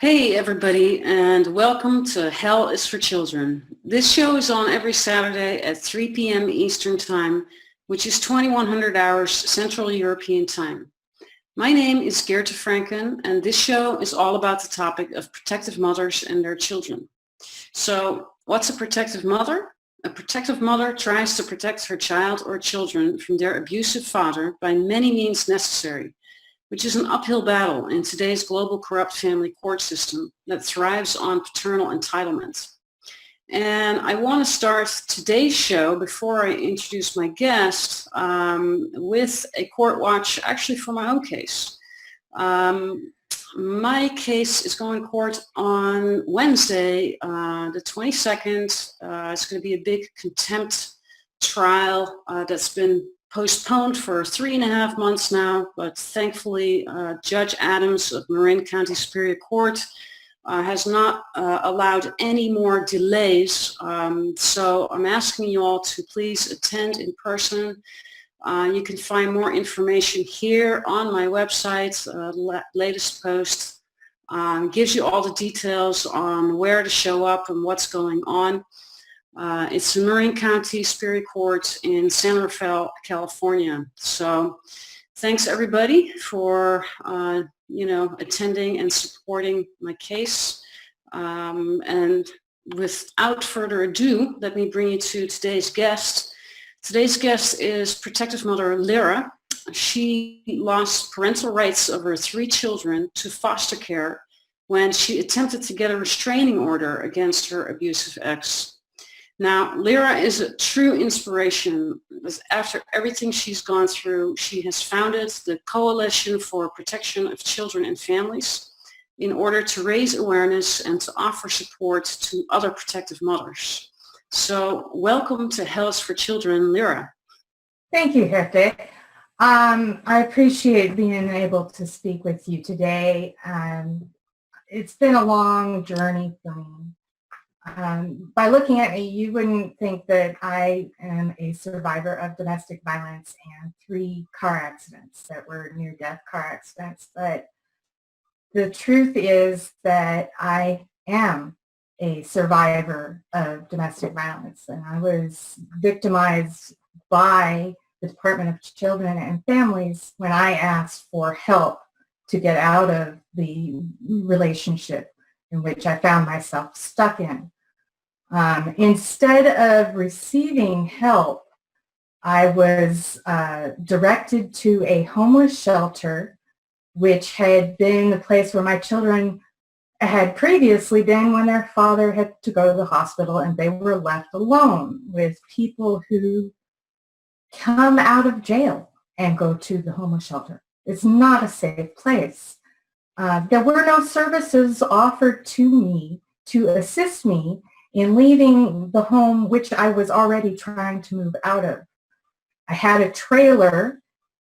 Hey everybody, and welcome to Hell is for Children. This show is on every Saturday at 3 p.m. Eastern Time, which is 2100 hours Central European Time. My name is Geerte Frenken, and this show is all about the topic of protective mothers and their children. So, what's a protective mother? A protective mother tries to protect her child or children from their abusive father by many means necessary, which is an uphill battle in today's global corrupt family court system that thrives on paternal entitlement. And I want to start today's show, before I introduce my guest, with a court watch actually for my own case. My case is going to court on Wednesday, the 22nd. It's going to be a big contempt trial that's been postponed for 3.5 months now, but thankfully Judge Adams of Marin County Superior Court has not allowed any more delays. So I'm asking you all to please attend in person. You can find more information here on my website. Latest post gives you all the details on where to show up and what's going on. It's the Marin County Superior Court in San Rafael, California. So thanks everybody for, attending and supporting my case. And without further ado, let me bring you to today's guest. Today's guest is protective mother Lyra. She lost parental rights of her 3 children to foster care when she attempted to get a restraining order against her abusive ex. Now, Lyra is a true inspiration. After everything she's gone through, she has founded the Coalition for Protection of Children and Families in order to raise awareness and to offer support to other protective mothers. So welcome to Hell is for Children, Lyra. Thank you, Geerte. I appreciate being able to speak with you today. It's been a long journey for me. By looking at me, you wouldn't think that I am a survivor of domestic violence and 3 car accidents that were near-death car accidents, but the truth is that I am a survivor of domestic violence, and I was victimized by the Department of Children and Families when I asked for help to get out of the relationship in which I found myself stuck in. Instead of receiving help, I was directed to a homeless shelter, which had been the place where my children had previously been when their father had to go to the hospital, and they were left alone with people who come out of jail and go to the homeless shelter. It's not a safe place. There were no services offered to me to assist me in leaving the home which I was already trying to move out of. I had a trailer,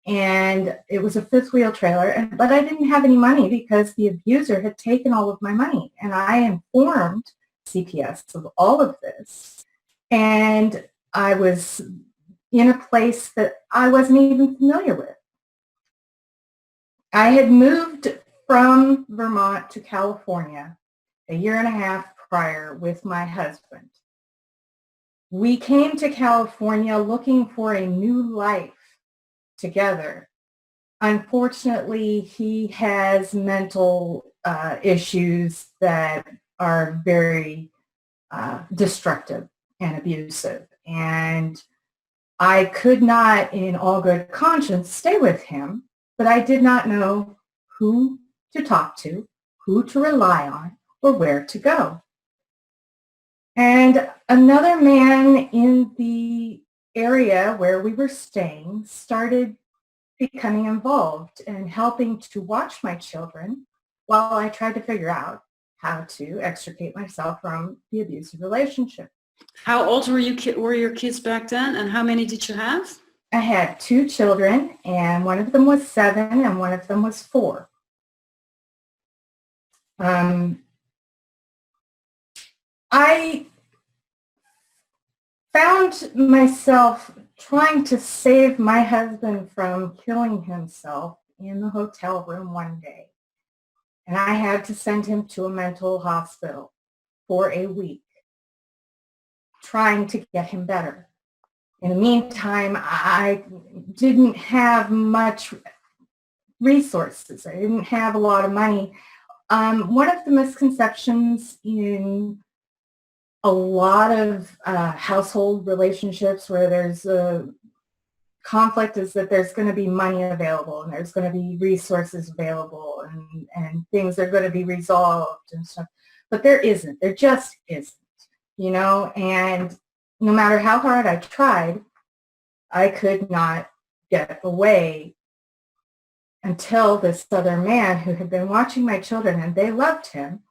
and it was a 5th-wheel trailer, but I didn't have any money because the abuser had taken all of my money. And I informed CPS of all of this, and I was in a place that I wasn't even familiar with. I had moved from Vermont to California a 1.5 years prior with my husband. We came to California looking for a new life together. Unfortunately, he has mental issues that are very destructive and abusive, and I could not, in all good conscience, stay with him, but I did not know who to talk to, who to rely on, or where to go. And another man in the area where we were staying started becoming involved and helping to watch my children while I tried to figure out how to extricate myself from the abusive relationship. How old were your kids back then, and how many did you have? I had 2 children, and one of them was 7 and one of them was 4. I found myself trying to save my husband from killing himself in the hotel room one day. and I had to send him to a mental hospital for a week, trying to get him better. In the meantime, I didn't have much resources. I didn't have a lot of money. One of the misconceptions in a lot of household relationships where there's a conflict is that there's going to be money available and there's going to be resources available and things are going to be resolved and stuff. But there isn't. There just isn't, and no matter how hard I tried, I could not get away until this other man who had been watching my children, and they loved him.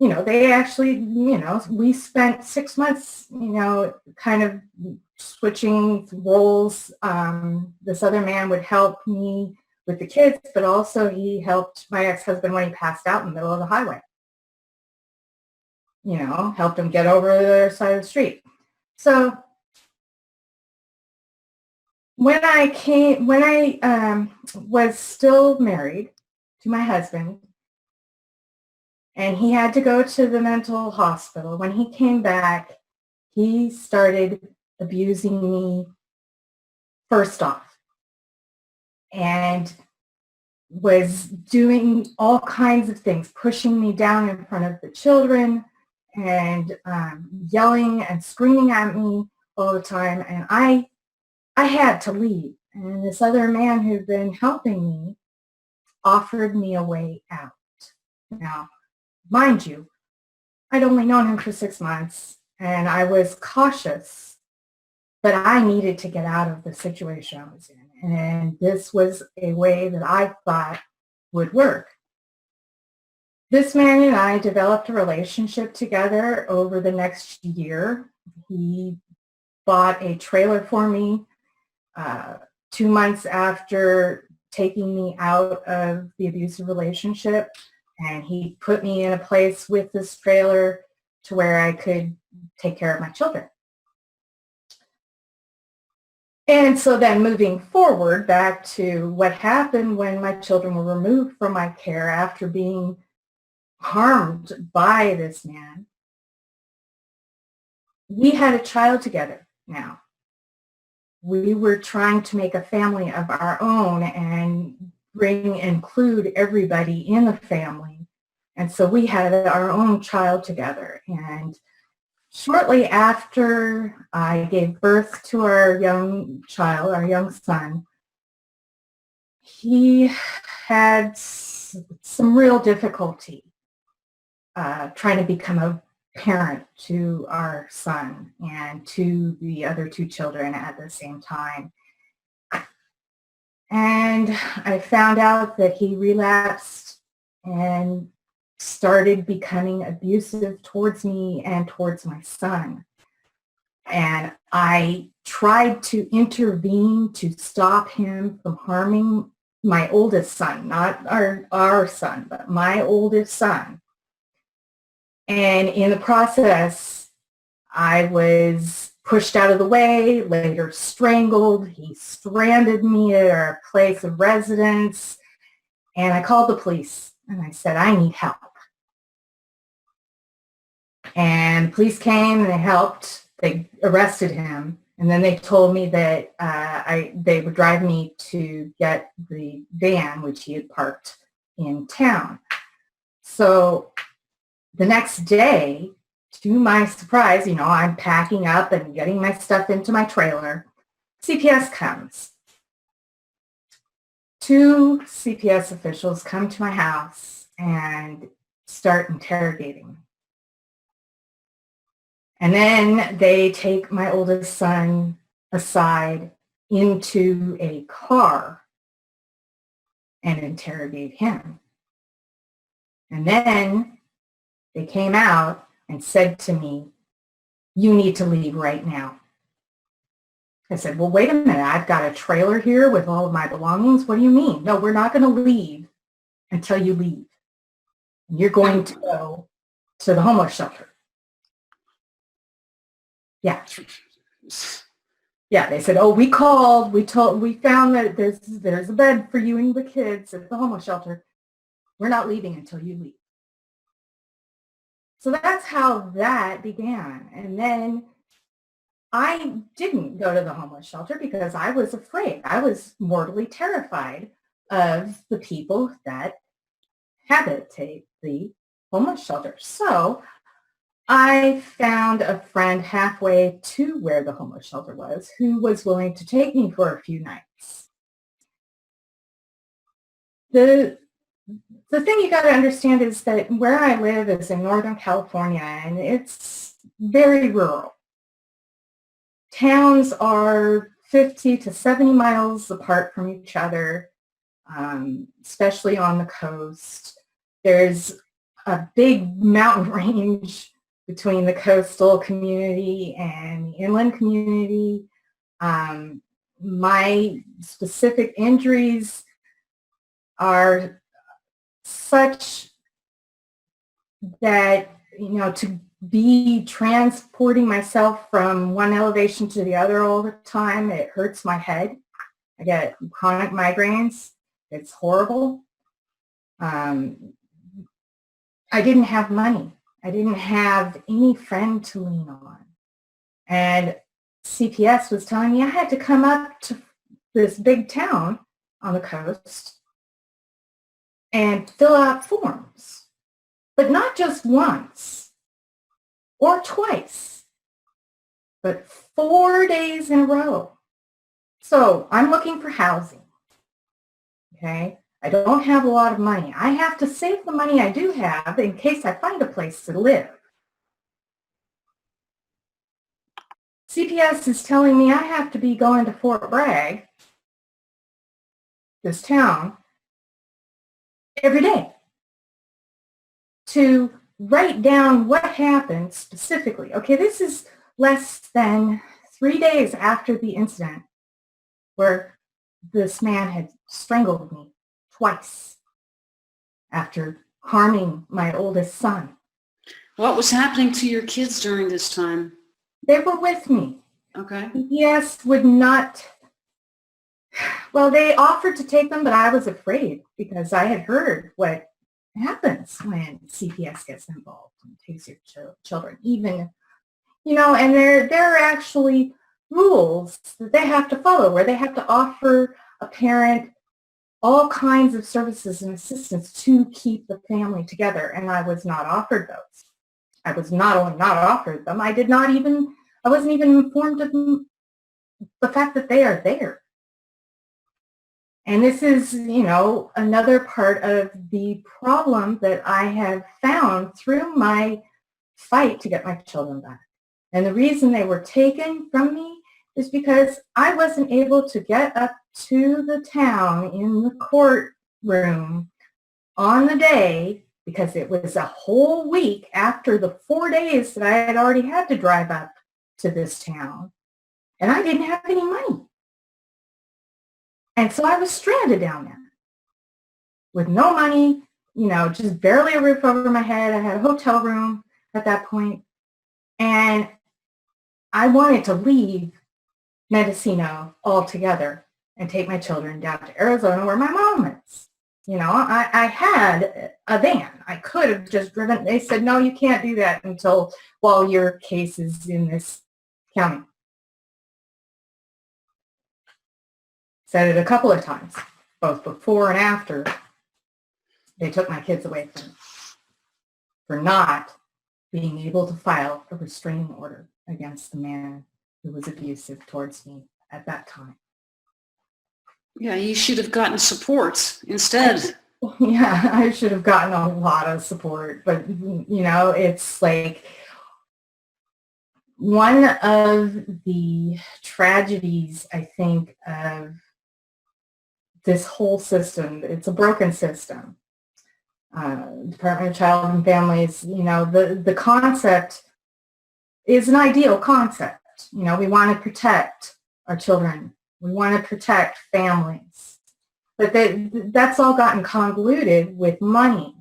They actually, we spent 6 months, kind of switching roles. This other man would help me with the kids, but also he helped my ex-husband when he passed out in the middle of the highway. Helped him get over the other side of the street. So when I was still married to my husband, and he had to go to the mental hospital, when he came back, he started abusing me first off and was doing all kinds of things, pushing me down in front of the children and yelling and screaming at me all the time. And I had to leave. And this other man who'd been helping me offered me a way out. Now, mind you, I'd only known him for 6 months, and I was cautious, but I needed to get out of the situation I was in. And this was a way that I thought would work. This man and I developed a relationship together over the next year. He bought a trailer for me 2 months after taking me out of the abusive relationship. And he put me in a place with this trailer to where I could take care of my children. And so then moving forward back to what happened when my children were removed from my care after being harmed by this man, we had a child together now. We were trying to make a family of our own and include everybody in the family. And so we had our own child together. And shortly after I gave birth to our young child, our young son, he had some real difficulty trying to become a parent to our son and to the other 2 children at the same time. And I found out that he relapsed and started becoming abusive towards me and towards my son. And I tried to intervene to stop him from harming my oldest son, not our son, but my oldest son. And in the process, I was pushed out of the way, later strangled. He stranded me at our place of residence. And I called the police and I said, I need help. And the police came and they helped. They arrested him. And then they told me that they would drive me to get the van, which he had parked in town. So the next day, to my surprise, I'm packing up and getting my stuff into my trailer. CPS comes. 2 CPS officials come to my house and start interrogating me. And then they take my oldest son aside into a car and interrogate him. And then they came out and said to me, you need to leave right now. I said, well, wait a minute. I've got a trailer here with all of my belongings. What do you mean? No, we're not going to leave until you leave. You're going to go to the homeless shelter. Yeah. Yeah, they said, oh, we called. We found that there's a bed for you and the kids at the homeless shelter. We're not leaving until you leave. So that's how that began. And then I didn't go to the homeless shelter because I was afraid. I was mortally terrified of the people that habitate the homeless shelter. So I found a friend halfway to where the homeless shelter was who was willing to take me for a few nights. The thing you got to understand is that where I live is in Northern California, and it's very rural. Towns are 50 to 70 miles apart from each other, especially on the coast. There's a big mountain range between the coastal community and the inland community. My specific injuries are such that, to be transporting myself from one elevation to the other all the time, it hurts my head. I get chronic migraines. It's horrible. I didn't have money. I didn't have any friend to lean on. And CPS was telling me I had to come up to this big town on the coast and fill out forms, but not just once or twice, but 4 days in a row. So I'm looking for housing, okay? I don't have a lot of money. I have to save the money I do have in case I find a place to live. CPS is telling me I have to be going to Fort Bragg, this town, every day to write down what happened specifically. Okay, this is less than 3 days after the incident where this man had strangled me twice after harming my oldest son. What was happening to your kids during this time? They were with me. Okay. CPS would not, well, they offered to take them, but I was afraid because I had heard what happens when CPS gets involved and takes your children, even, and there are actually rules that they have to follow where they have to offer a parent all kinds of services and assistance to keep the family together, and I was not offered those. I was not only not offered them, I wasn't even informed of the fact that they are there. And this is, another part of the problem that I have found through my fight to get my children back. And the reason they were taken from me is because I wasn't able to get up to the town in the courtroom on the day because it was a whole week after the 4 days that I had already had to drive up to this town. And I didn't have any money. And so I was stranded down there with no money, just barely a roof over my head. I had a hotel room at that point. And I wanted to leave Mendocino altogether and take my children down to Arizona where my mom is. I had a van. I could have just driven. They said, no, you can't do that while your case is in this county. Said it a couple of times, both before and after they took my kids away from me for not being able to file a restraining order against the man who was abusive towards me at that time. Yeah, you should have gotten support instead. Yeah, I should have gotten a lot of support, but it's like one of the tragedies, I think, of this whole system. It's a broken system. Department of Child and Families, the concept is an ideal concept. We want to protect our children. We want to protect families. But that's all gotten convoluted with money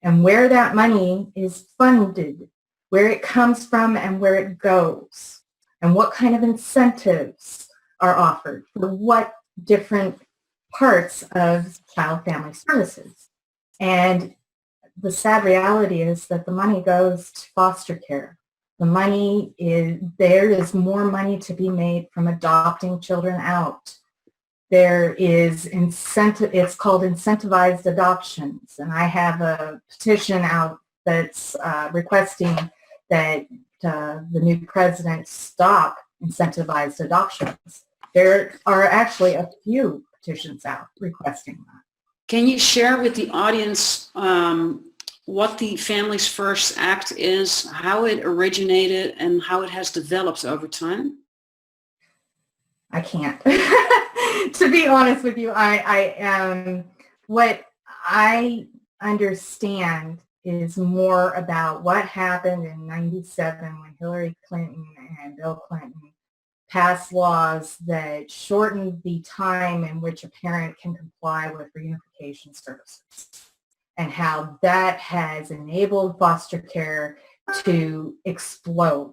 and where that money is funded, where it comes from and where it goes, and what kind of incentives are offered for what different parts of child family services. And the sad reality is that the money goes to foster care. There is more money to be made from adopting children out. There is it's called incentivized adoptions. And I have a petition out that's requesting that the new president stop incentivized adoptions. There are actually a few petitions out requesting that. Can you share with the audience what the Families First Act is, how it originated, and how it has developed over time? I can't. To be honest with you, what I understand is more about what happened in '97 when Hillary Clinton and Bill Clinton passed laws that shortened the time in which a parent can comply with reunification services, and how that has enabled foster care to explode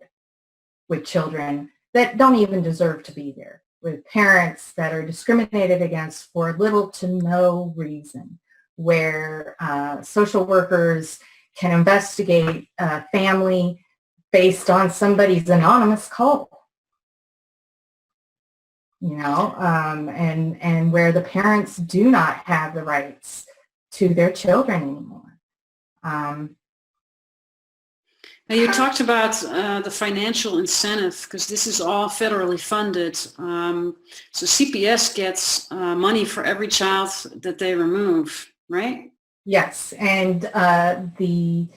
with children that don't even deserve to be there, with parents that are discriminated against for little to no reason, where social workers can investigate a family based on somebody's anonymous call. And where the parents do not have the rights to their children anymore. Now you talked about the financial incentive, because this is all federally funded. So CPS gets money for every child that they remove, right? Yes, and the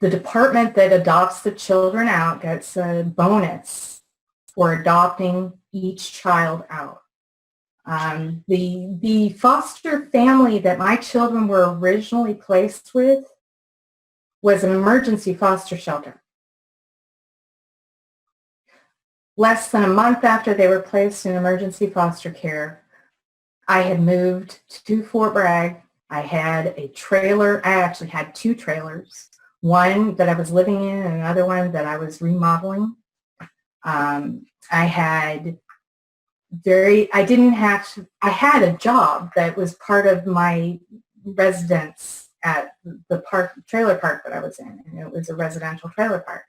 department that adopts the children out gets a bonus for adopting each child out. The foster family that my children were originally placed with was an emergency foster shelter. Less than a month after they were placed in emergency foster care, I had moved to Fort Bragg. I had a trailer. I actually had two trailers, one that I was living in and another one that I was remodeling. I had a job that was part of my residence at the trailer park that I was in, and it was a residential trailer park.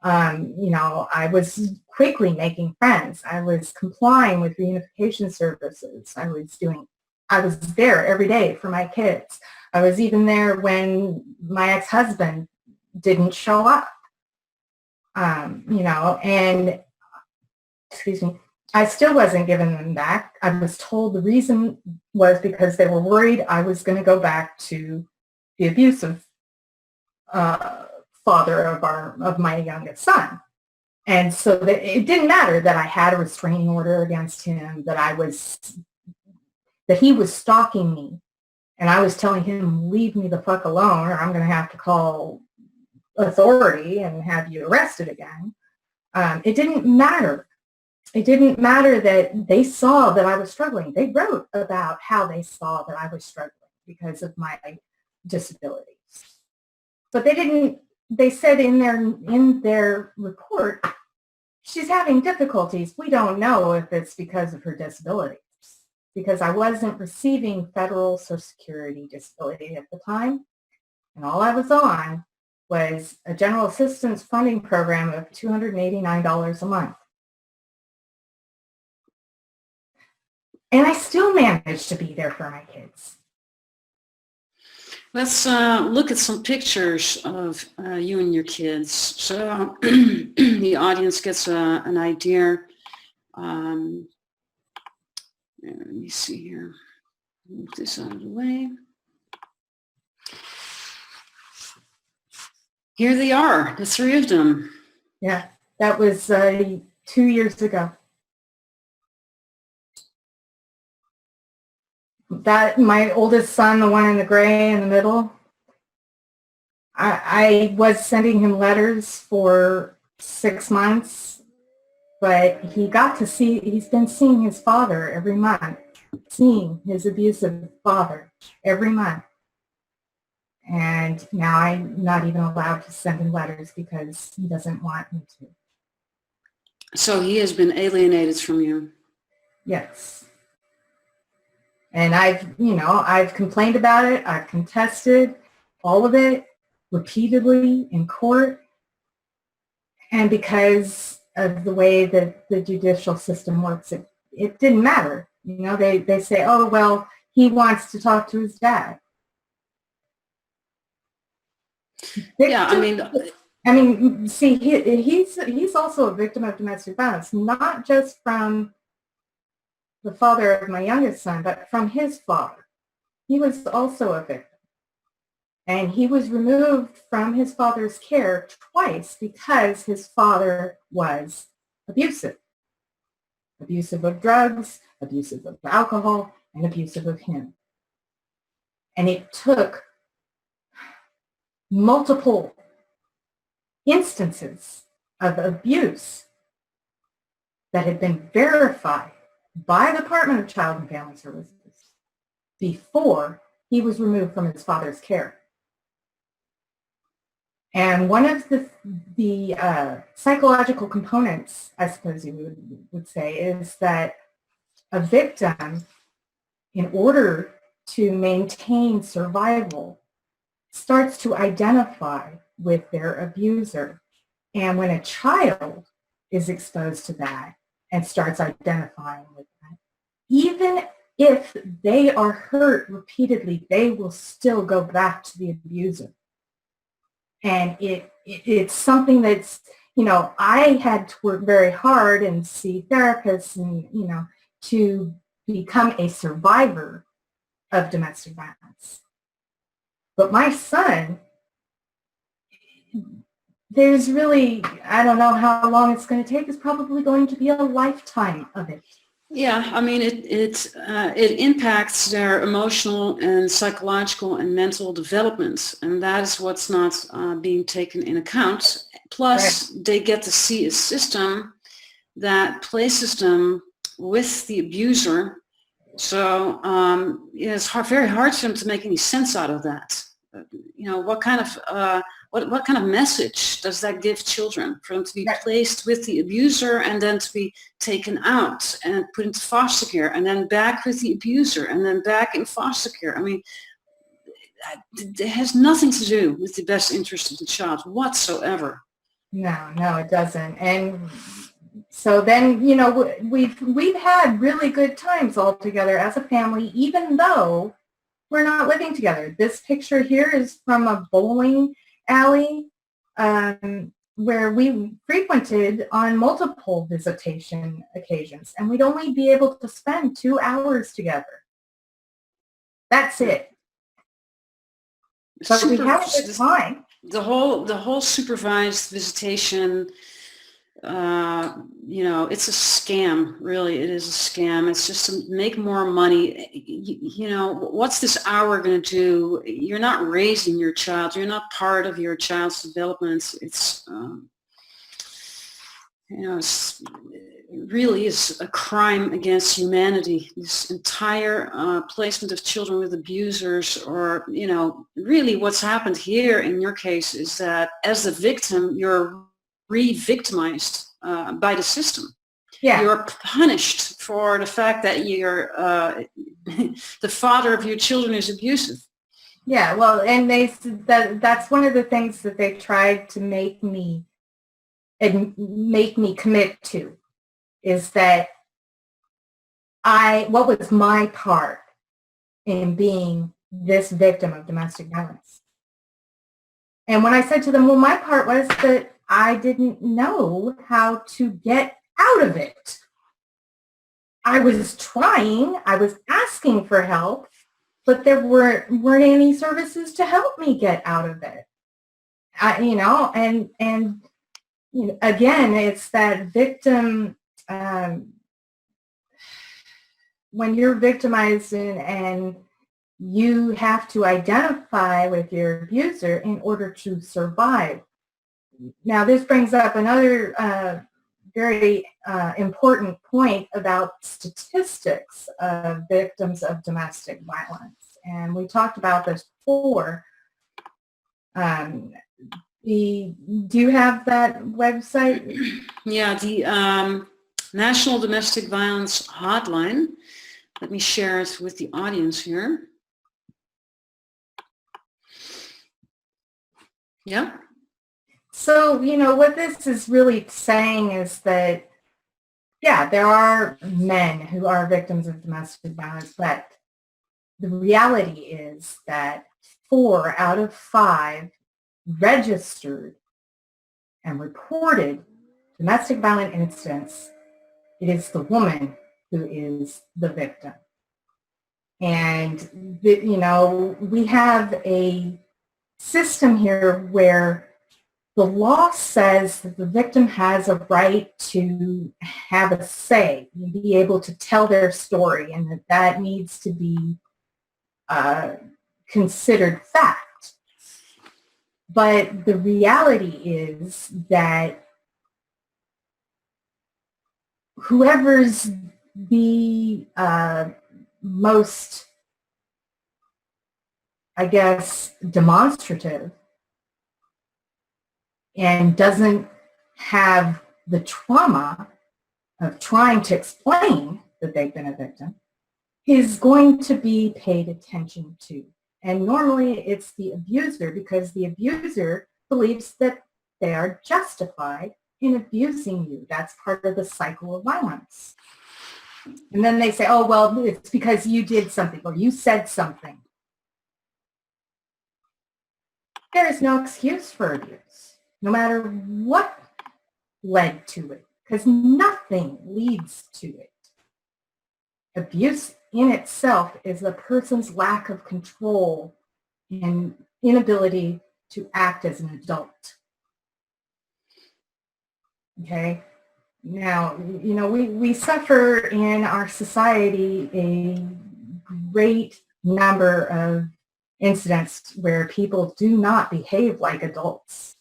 I was quickly making friends. I was complying with reunification services. I was there every day for my kids. I was even there when my ex-husband didn't show up. And excuse me, I still wasn't giving them back. I was told the reason was because they were worried I was going to go back to the abusive father of my youngest son. And so it didn't matter that I had a restraining order against him, that he was stalking me. And I was telling him, leave me the fuck alone, or I'm going to have to call authority and have you arrested again. It didn't matter. It didn't matter that they saw that I was struggling. They wrote about how they saw that I was struggling because of my disabilities. But they said in their report, she's having difficulties. We don't know if it's because of her disabilities, because I wasn't receiving federal Social Security disability at the time. And all I was on was a general assistance funding program of $289 a month. And I still managed to be there for my kids. Let's look at some pictures of you and your kids, so the audience gets an idea. Let me see here. Move this out of the way. Here they are, the three of them. Yeah, that was 2 years ago. That my oldest son, the one in the gray in the middle, I was sending him letters for 6 months, but he's been seeing his father every month, seeing his abusive father every month. And now I'm not even allowed to send him letters because he doesn't want me to. So he has been alienated from you. Yes. And I've complained about it. I've contested all of it repeatedly in court. And because of the way that the judicial system works, it didn't matter. They say, oh, well, he wants to talk to his dad. Yeah, I mean, see, he's also a victim of domestic violence, not just from the father of my youngest son, but from his father. He was also a victim. And he was removed from his father's care twice because his father was abusive. Abusive of drugs, abusive of alcohol, and abusive of him. And it took multiple instances of abuse that had been verified by the Department of Child and Family Services before he was removed from his father's care. And one of the psychological components, I suppose you would say, is that a victim, in order to maintain survival, starts to identify with their abuser. And when a child is exposed to that and starts identifying with that, even if they are hurt repeatedly, they will still go back to the abuser. And it's something that's, I had to work very hard and see therapists and, to become a survivor of domestic violence. But my son, there's really, I don't know how long it's going to take. It's probably going to be a lifetime of it. Yeah, it impacts their emotional and psychological and mental development, and that is what's not being taken in account. Plus, right, they get to see a system that places them with the abuser. So it's very hard for them to make any sense out of that. What kind of message does that give children, for them to be placed with the abuser and then to be taken out and put into foster care and then back with the abuser and then back in foster care? It has nothing to do with the best interest of the child whatsoever. No, it doesn't. And so then, we've had really good times all together as a family, even though we're not living together. This picture here is from a bowling alley where we frequented on multiple visitation occasions, and we'd only be able to spend 2 hours together. That's it. So we had a good time. The whole supervised visitation, it's a scam. Really, it is a scam. It's just to make more money. What's this hour going to do? You're not raising your child. You're not part of your child's development. It really is a crime against humanity. This entire placement of children with abusers, or, really what's happened here in your case is that as the victim, you're re-victimized by the system. Yeah. You're punished for the fact that you're the father of your children is abusive. Yeah, well, and that's one of the things that they tried to make me commit to, is that what was my part in being this victim of domestic violence. And when I said to them, well, my part was that I didn't know how to get out of it. I was trying, I was asking for help, but there weren't any services to help me get out of it. Again, it's that victim, when you're victimized and you have to identify with your abuser in order to survive. Now, this brings up another very important point about statistics of victims of domestic violence. And we talked about this before. Do you have that website? Yeah, the National Domestic Violence Hotline Let me share it with the audience here. Yeah. So, you know, what this is really saying is that, yeah, there are men who are victims of domestic violence, but the reality is that 4 out of 5 registered and reported domestic violent incidents, it is the woman who is the victim. And, you know, we have a system here where the law says that the victim has a right to have a say and be able to tell their story, and that that needs to be considered fact. But the reality is that whoever's the most, I guess, demonstrative and doesn't have the trauma of trying to explain that they've been a victim is going to be paid attention to. And normally it's the abuser, because the abuser believes that they are justified in abusing you. That's part of the cycle of violence. And then they say, oh, well, it's because you did something or you said something. There is no excuse for abuse, no matter what led to it, because nothing leads to it. Abuse in itself is a person's lack of control and inability to act as an adult. Okay? Now, you know, we suffer in our society a great number of incidents where people do not behave like adults.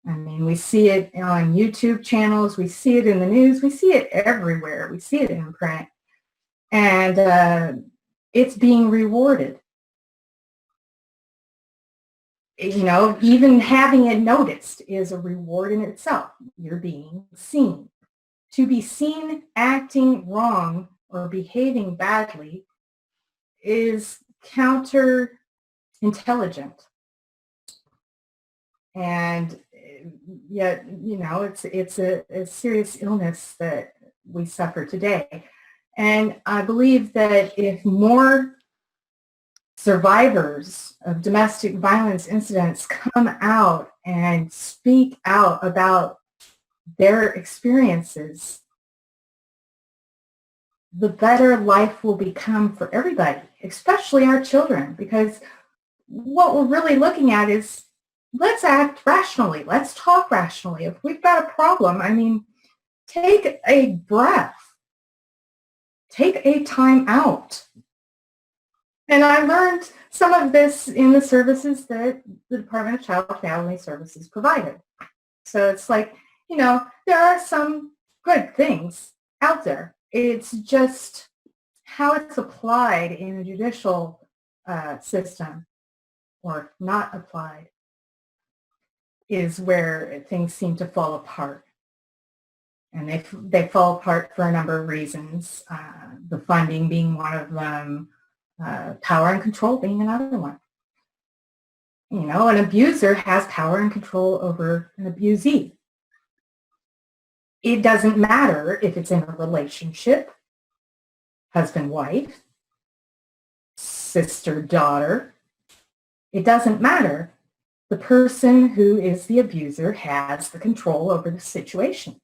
I mean, we see it on YouTube channels, we see it in the news, we see it everywhere, we see it in print, and it's being rewarded. You know, even having it noticed is a reward in itself. You're being seen. To be seen acting wrong or behaving badly is counterintelligent. And yet, you know, it's a serious illness that we suffer today. And I believe that if more survivors of domestic violence incidents come out and speak out about their experiences, the better life will become for everybody, especially our children, because what we're really looking at is, let's act rationally. Let's talk rationally. If we've got a problem, I mean, take a breath. Take a time out. And I learned some of this in the services that the Department of Child and Family Services provided. So it's like, you know, there are some good things out there. It's just how it's applied in the judicial system or not applied is where things seem to fall apart. And they fall apart for a number of reasons, the funding being one of them, power and control being another one. You know, an abuser has power and control over an abusee. It doesn't matter if it's in a relationship, husband-wife, sister-daughter. It doesn't matter. The person who is the abuser has the control over the situation.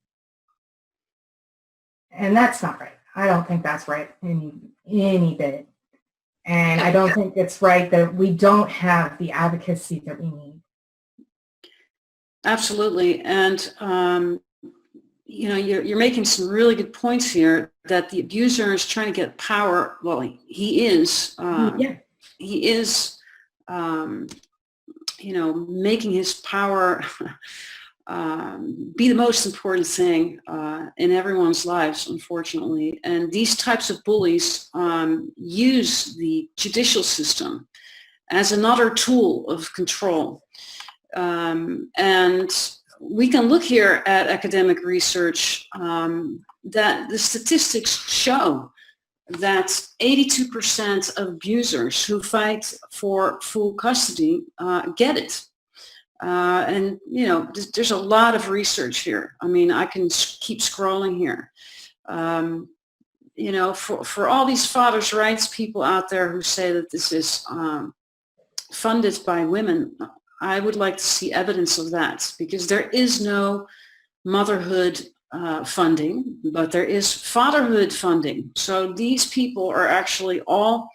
And that's not right. I don't think that's right any bit. And I don't think it's right that we don't have the advocacy that we need. Absolutely. And, you know, you're making some really good points here, that the abuser is trying to get power. Well, he is. He is, you know, making his power be the most important thing in everyone's lives, unfortunately. And these types of bullies use the judicial system as another tool of control. And we can look here at academic research that the statistics show that 82% of abusers who fight for full custody get it. And, you know, there's a lot of research here. I mean, I can keep scrolling here. You know, for all these fathers' rights people out there who say that this is funded by women, I would like to see evidence of that, because there is no motherhood funding, but there is fatherhood funding. So these people are actually all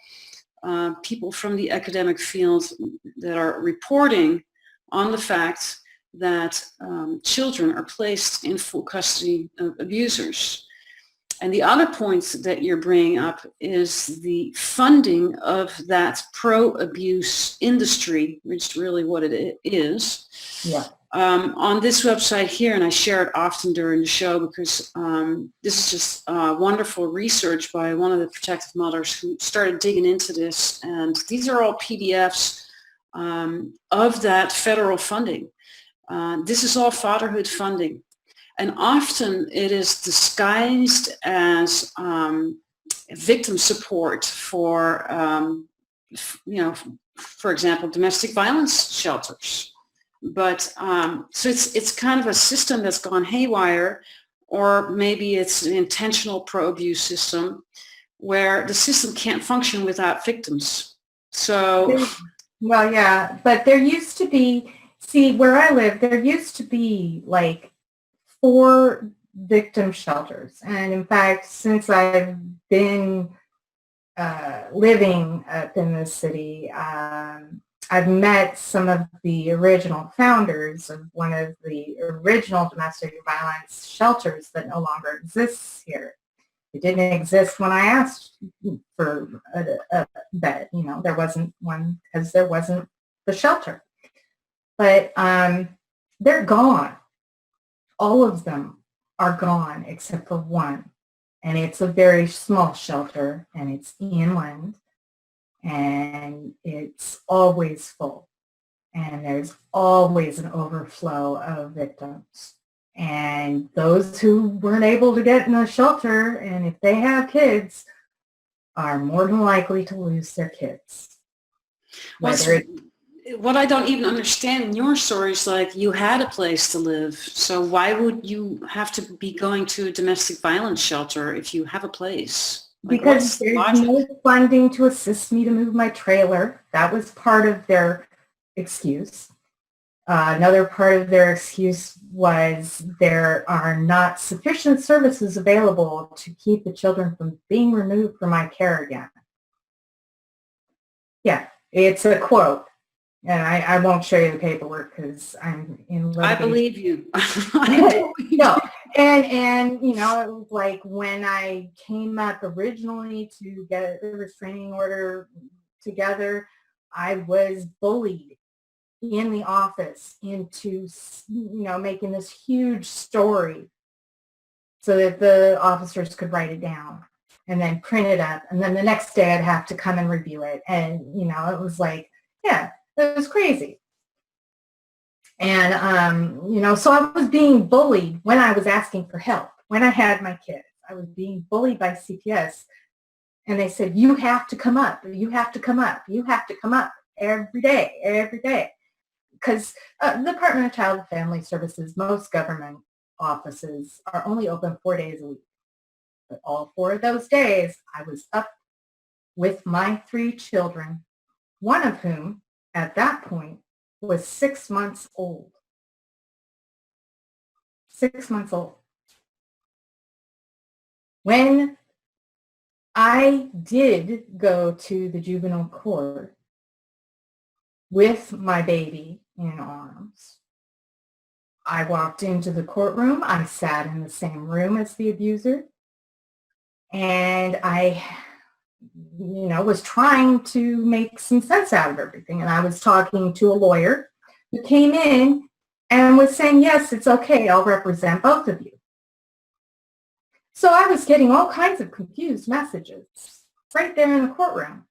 people from the academic field that are reporting on the fact that children are placed in full custody of abusers. And the other point that you're bringing up is the funding of that pro-abuse industry, which is really what it is. Yeah. On this website here, and I share it often during the show because this is just wonderful research by one of the protective mothers who started digging into this. And these are all PDFs of that federal funding. This is all fatherhood funding. And often it is disguised as victim support for, you know, for example, domestic violence shelters. But so it's kind of a system that's gone haywire, or maybe it's an intentional pro-abuse system where the system can't function without victims. So, well, yeah, but there used to be, see, where I live, there used to be like 4 victim shelters. And in fact, since I've been living up in this city, I've met some of the original founders of one of the original domestic violence shelters that no longer exists here. It didn't exist when I asked for a bed. You know, there wasn't one because there wasn't the shelter. But they're gone. All of them are gone except for one. And it's a very small shelter, and it's inland, and it's always full. And there's always an overflow of victims. And those who weren't able to get in a shelter, and if they have kids, are more than likely to lose their kids. What I don't even understand in your story is, like, you had a place to live. So why would you have to be going to a domestic violence shelter if you have a place? Like, because there's no funding to assist me to move my trailer. That was part of their excuse. Another part of their excuse was there are not sufficient services available to keep the children from being removed from my care again. Yeah, it's a quote. And I won't show you the paperwork because I'm in litigation. I believe you. No, and you know, it was like when I came up originally to get a restraining order together, I was bullied in the office into, you know, making this huge story so that the officers could write it down and then print it up. And then the next day I'd have to come and review it. And, you know, it was like, yeah, it was crazy. And, you know, so I was being bullied when I was asking for help. When I had my kids, I was being bullied by CPS. And they said, you have to come up. You have to come up. You have to come up every day, every day. Because the Department of Child and Family Services, most government offices are only open 4 days a week. But all 4 of those days, I was up with my 3 children, one of whom at that point was 6 months old. 6 months old. When I did go to the juvenile court with my baby in arms, I walked into the courtroom. I sat in the same room as the abuser. And I, you know, was trying to make some sense out of everything. And I was talking to a lawyer who came in and was saying, yes, it's okay. I'll represent both of you. So I was getting all kinds of confused messages right there in the courtroom.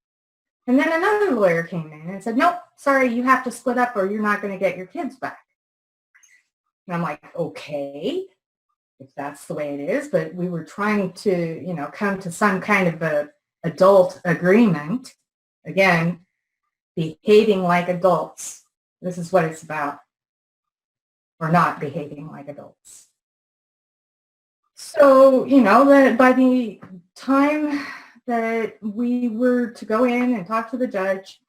And then another lawyer came in and said, nope, sorry, you have to split up or you're not going to get your kids back. And I'm like, okay. if that's the way it is, but we were trying to, come to some kind of a adult agreement. Again, behaving like adults. This is what it's about. Or not behaving like adults. So, that by the time that we were to go in and talk to the judge,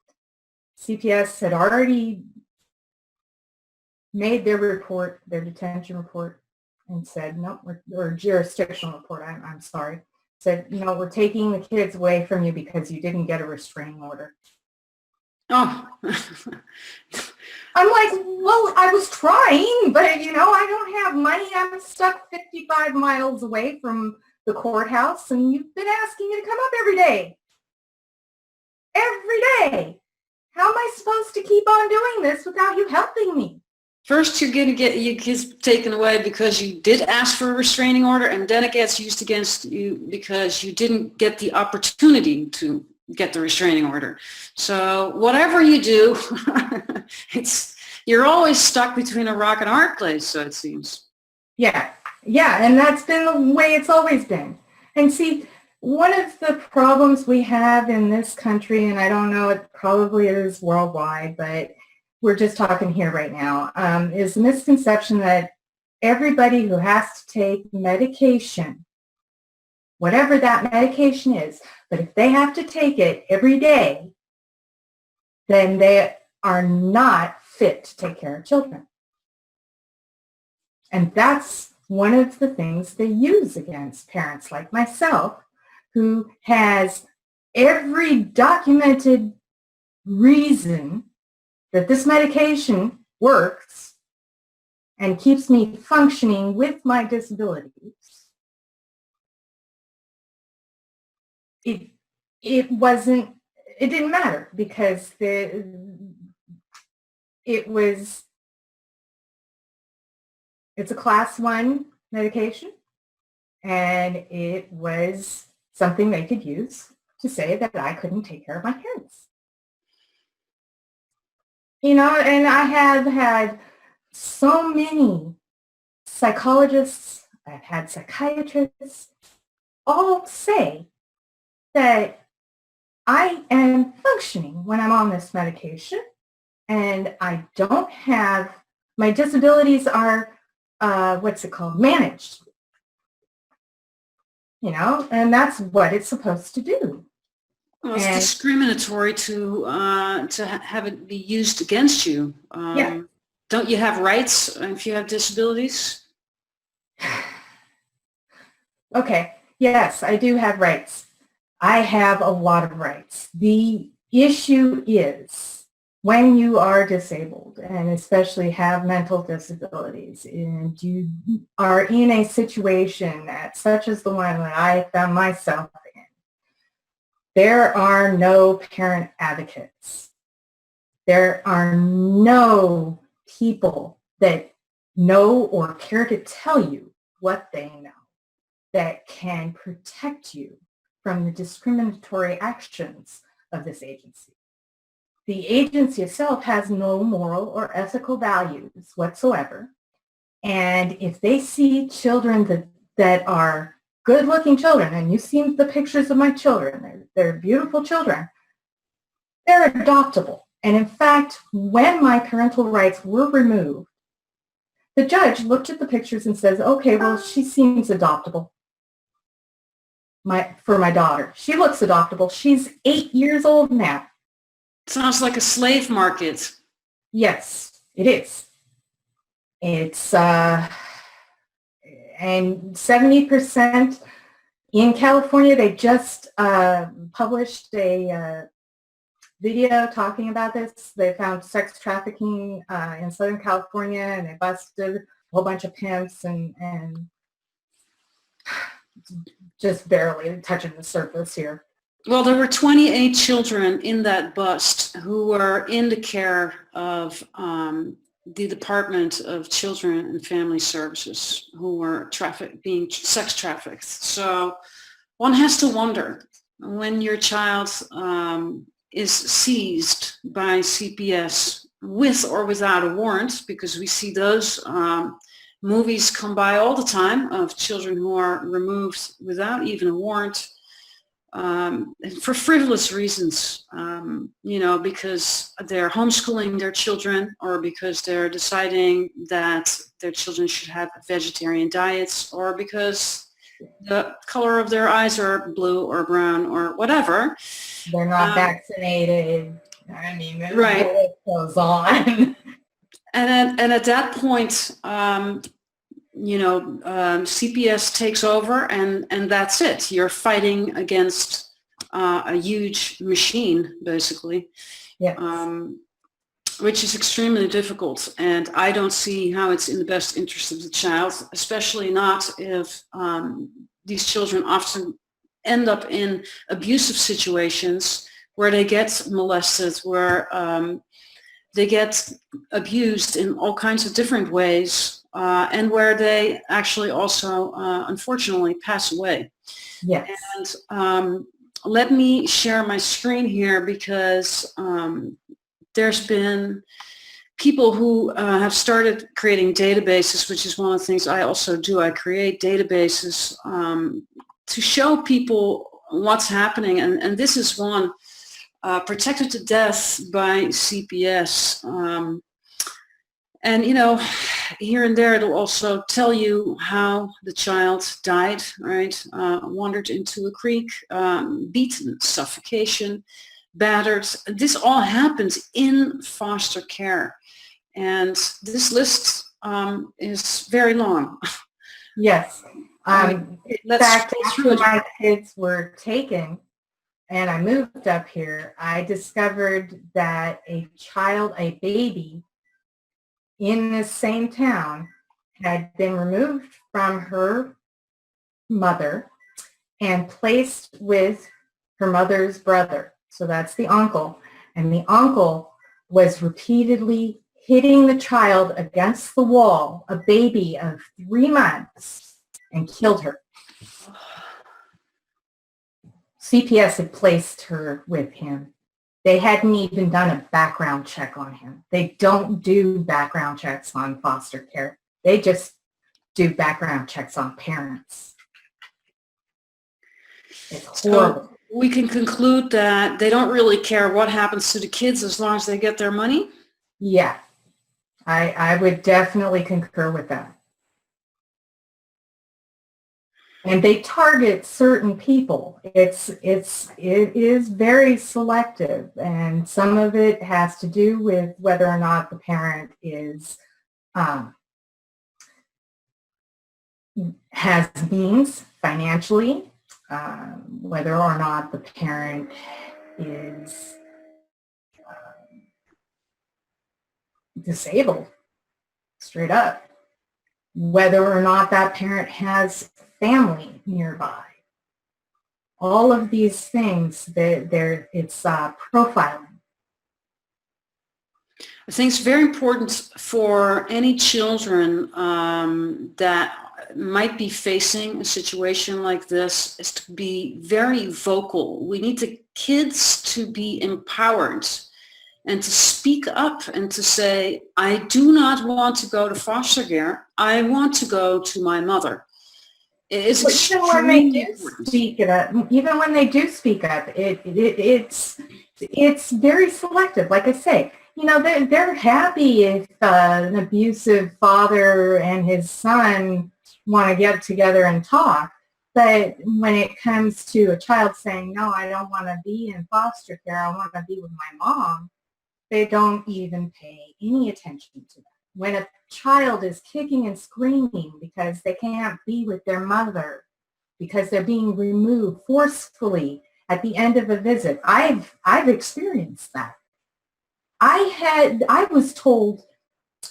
CPS had already made their report, their detention report, and said, no, or jurisdictional report, I'm sorry, said, no, we're taking the kids away from you because you didn't get a restraining order. Oh. I'm like, well, I was trying, but, I don't have money. I'm stuck 55 miles away from the courthouse, and you've been asking me to come up every day. Every day. How am I supposed to keep on doing this without you helping me? First, you're going to get your kids taken away because you did ask for a restraining order, and then it gets used against you because you didn't get the opportunity to get the restraining order. So whatever you do, you're always stuck between a rock and a hard place, so it seems. Yeah, and that's been the way it's always been. And see, one of the problems we have in this country, and I don't know, it probably is worldwide, but we're just talking here right now, is the misconception that everybody who has to take medication, whatever that medication is, but if they have to take it every day, then they are not fit to take care of children. And that's one of the things they use against parents like myself, who has every documented reason that this medication works and keeps me functioning with my disabilities. It didn't matter because it's a class 1 medication, and it was something they could use to say that I couldn't take care of my parents. And I have had so many psychologists, I've had psychiatrists all say that I am functioning when I'm on this medication, and I don't have, my disabilities are, managed. And that's what it's supposed to do. Well, it's discriminatory to have it be used against you. Yeah. Don't you have rights if you have disabilities? Okay. Yes, I do have rights. I have a lot of rights. The issue is when you are disabled and especially have mental disabilities and you are in a situation such as the one that I found myself in, there are no parent advocates. There are no people that know or care to tell you what they know that can protect you from the discriminatory actions of this agency. The agency itself has no moral or ethical values whatsoever. And if they see children that are good-looking children, and you've seen the pictures of my children, they're beautiful children, they're adoptable. And in fact, when my parental rights were removed, the judge looked at the pictures and says, okay, well, she seems adoptable. For my daughter. She looks adoptable. She's 8 years old now. Sounds like a slave market. Yes, it is. It's, and 70% in California, they just published a video talking about this. They found sex trafficking in Southern California, and they busted a whole bunch of pimps and just barely touching the surface here. Well, there were 28 children in that bust who were in the care of the Department of Children and Family Services, who were being sex trafficked. So one has to wonder, when your child is seized by CPS with or without a warrant, because we see those Movies come by all the time of children who are removed without even a warrant, for frivolous reasons, because they're homeschooling their children, or because they're deciding that their children should have vegetarian diets, or because the color of their eyes are blue or brown or whatever. They're not vaccinated. I mean, the Right. list goes on. And at that point, CPS takes over, and that's it. You're fighting against a huge machine, basically, Yes. Which is extremely difficult. And I don't see how it's in the best interest of the child, especially not if these children often end up in abusive situations where they get molested, where they get abused in all kinds of different ways, and where they actually also, unfortunately, pass away. Yes. And let me share my screen here, because there's been people who have started creating databases, which is one of the things I also do. I create databases to show people what's happening. And this is one, Protected to Death by CPS. And, here and there it'll also tell you how the child died, right? Wandered into a creek, beaten, suffocation, battered. This all happens in foster care. And this list is very long. Yes. In fact, through after it. my kids were taken and I moved up here, I discovered that a baby in this same town had been removed from her mother and placed with her mother's brother. So that's the uncle. And the uncle was repeatedly hitting the child against the wall, a baby of 3 months, and killed her. CPS had placed her with him. They hadn't even done a background check on him. They don't do background checks on foster care. They just do background checks on parents. It's horrible. So we can conclude that they don't really care what happens to the kids as long as they get their money? Yeah, I would definitely concur with that. And they target certain people. It is very selective, and some of it has to do with whether or not the parent is has means financially, whether or not the parent is disabled, straight up, whether or not that parent has family nearby. All of these things, it's profiling. I think it's very important for any children that might be facing a situation like this is to be very vocal. We need the kids to be empowered and to speak up and to say, I do not want to go to foster care. I want to go to my mother. It's even when they do speak up, it's very selective. Like I say, they're happy if an abusive father and his son want to get together and talk. But when it comes to a child saying, no, I don't want to be in foster care, I want to be with my mom, they don't even pay any attention to that. When a child is kicking and screaming because they can't be with their mother, because they're being removed forcefully at the end of a visit, I've experienced that. I was told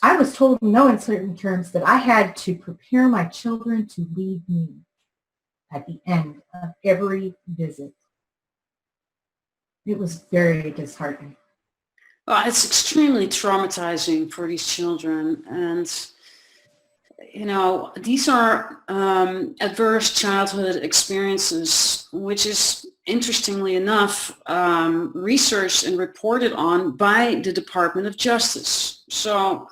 in no uncertain terms that I had to prepare my children to leave me at the end of every visit. It was very disheartening. Well, it's extremely traumatizing for these children. And, these are adverse childhood experiences, which is, interestingly enough, researched and reported on by the Department of Justice. So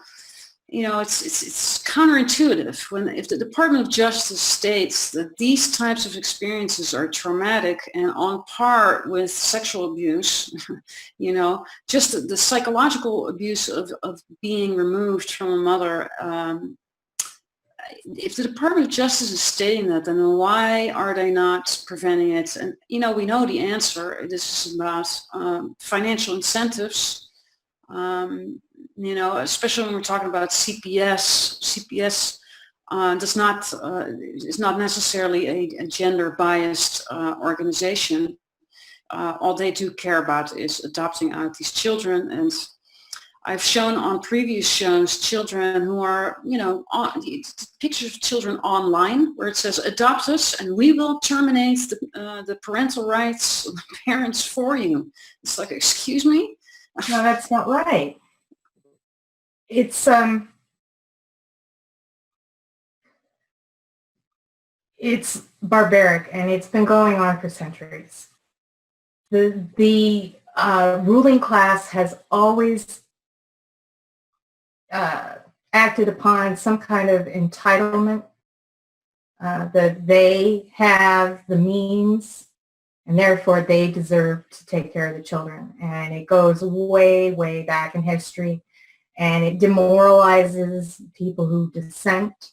it's counterintuitive if the Department of Justice states that these types of experiences are traumatic and on par with sexual abuse, just the psychological abuse of being removed from a mother. If the Department of Justice is stating that, then why are they not preventing it? And, we know the answer. This is about financial incentives. Especially when we're talking about CPS. CPS is not necessarily a gender-biased organization. All they do care about is adopting out these children. And I've shown on previous shows children who are, pictures of children online where it says adopt us and we will terminate the parental rights of the parents for you. It's like, excuse me? No, that's not right. It's barbaric, and it's been going on for centuries. The ruling class has always acted upon some kind of entitlement, that they have the means and therefore they deserve to take care of the children. And it goes way, way back in history, and it demoralizes people who dissent,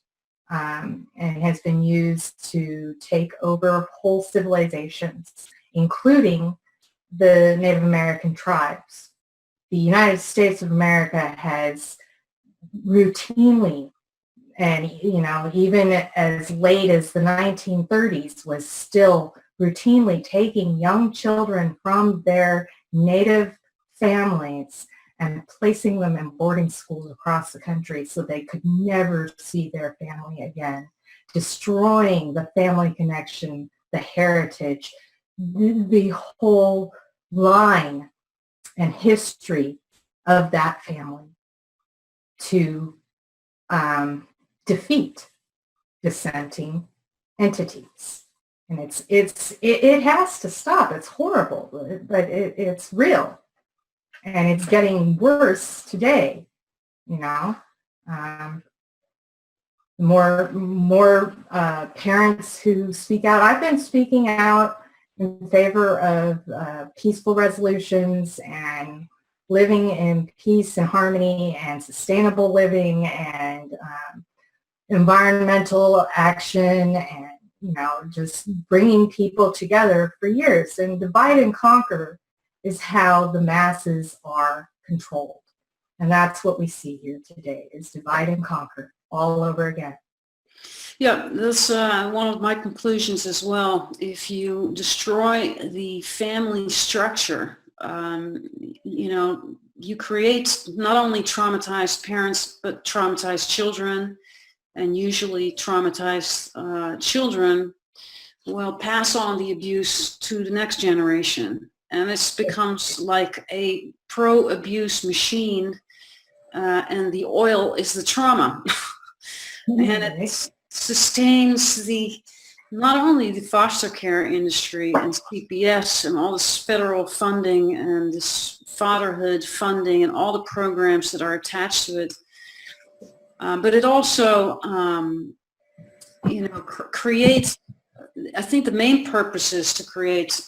and has been used to take over whole civilizations, including the Native American tribes. The United States of America has routinely, and even as late as the 1930s, was still routinely taking young children from their native families and placing them in boarding schools across the country so they could never see their family again, destroying the family connection, the heritage, the whole line and history of that family, to defeat dissenting entities. And it has to stop. It's horrible, but it's real, and it's getting worse today. More parents who speak out. I've been speaking out in favor of peaceful resolutions and living in peace and harmony and sustainable living and environmental action, and just bringing people together for years. And divide and conquer is how the masses are controlled. And that's what we see here today, is divide and conquer all over again. Yeah, that's one of my conclusions as well. If you destroy the family structure, you create not only traumatized parents, but traumatized children, and usually traumatized children will pass on the abuse to the next generation. And this becomes like a pro-abuse machine, and the oil is the trauma. And it sustains not only the foster care industry and CPS and all this federal funding and this fatherhood funding and all the programs that are attached to it, but it also, creates, I think the main purpose is to create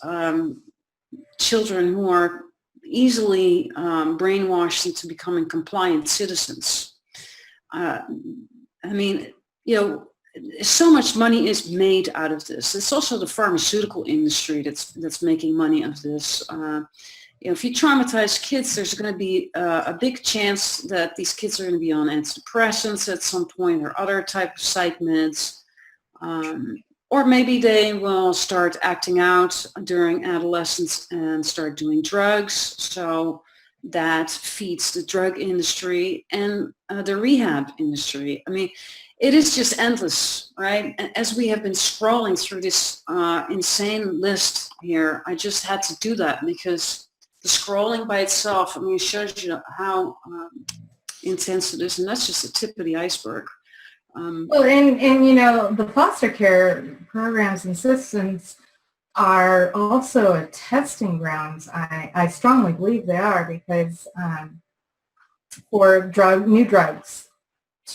children who are easily brainwashed into becoming compliant citizens. So much money is made out of this. It's also the pharmaceutical industry that's making money out of this. If you traumatize kids, there's going to be a big chance that these kids are going to be on antidepressants at some point, or other type of psych meds. Or maybe they will start acting out during adolescence and start doing drugs. So that feeds the drug industry and the rehab industry. It is just endless, right? And as we have been scrolling through this insane list here, I just had to do that because the scrolling by itself, shows you how intense it is, and that's just the tip of the iceberg. Well, and the foster care programs and systems are also a testing grounds. I strongly believe they are, because for new drugs,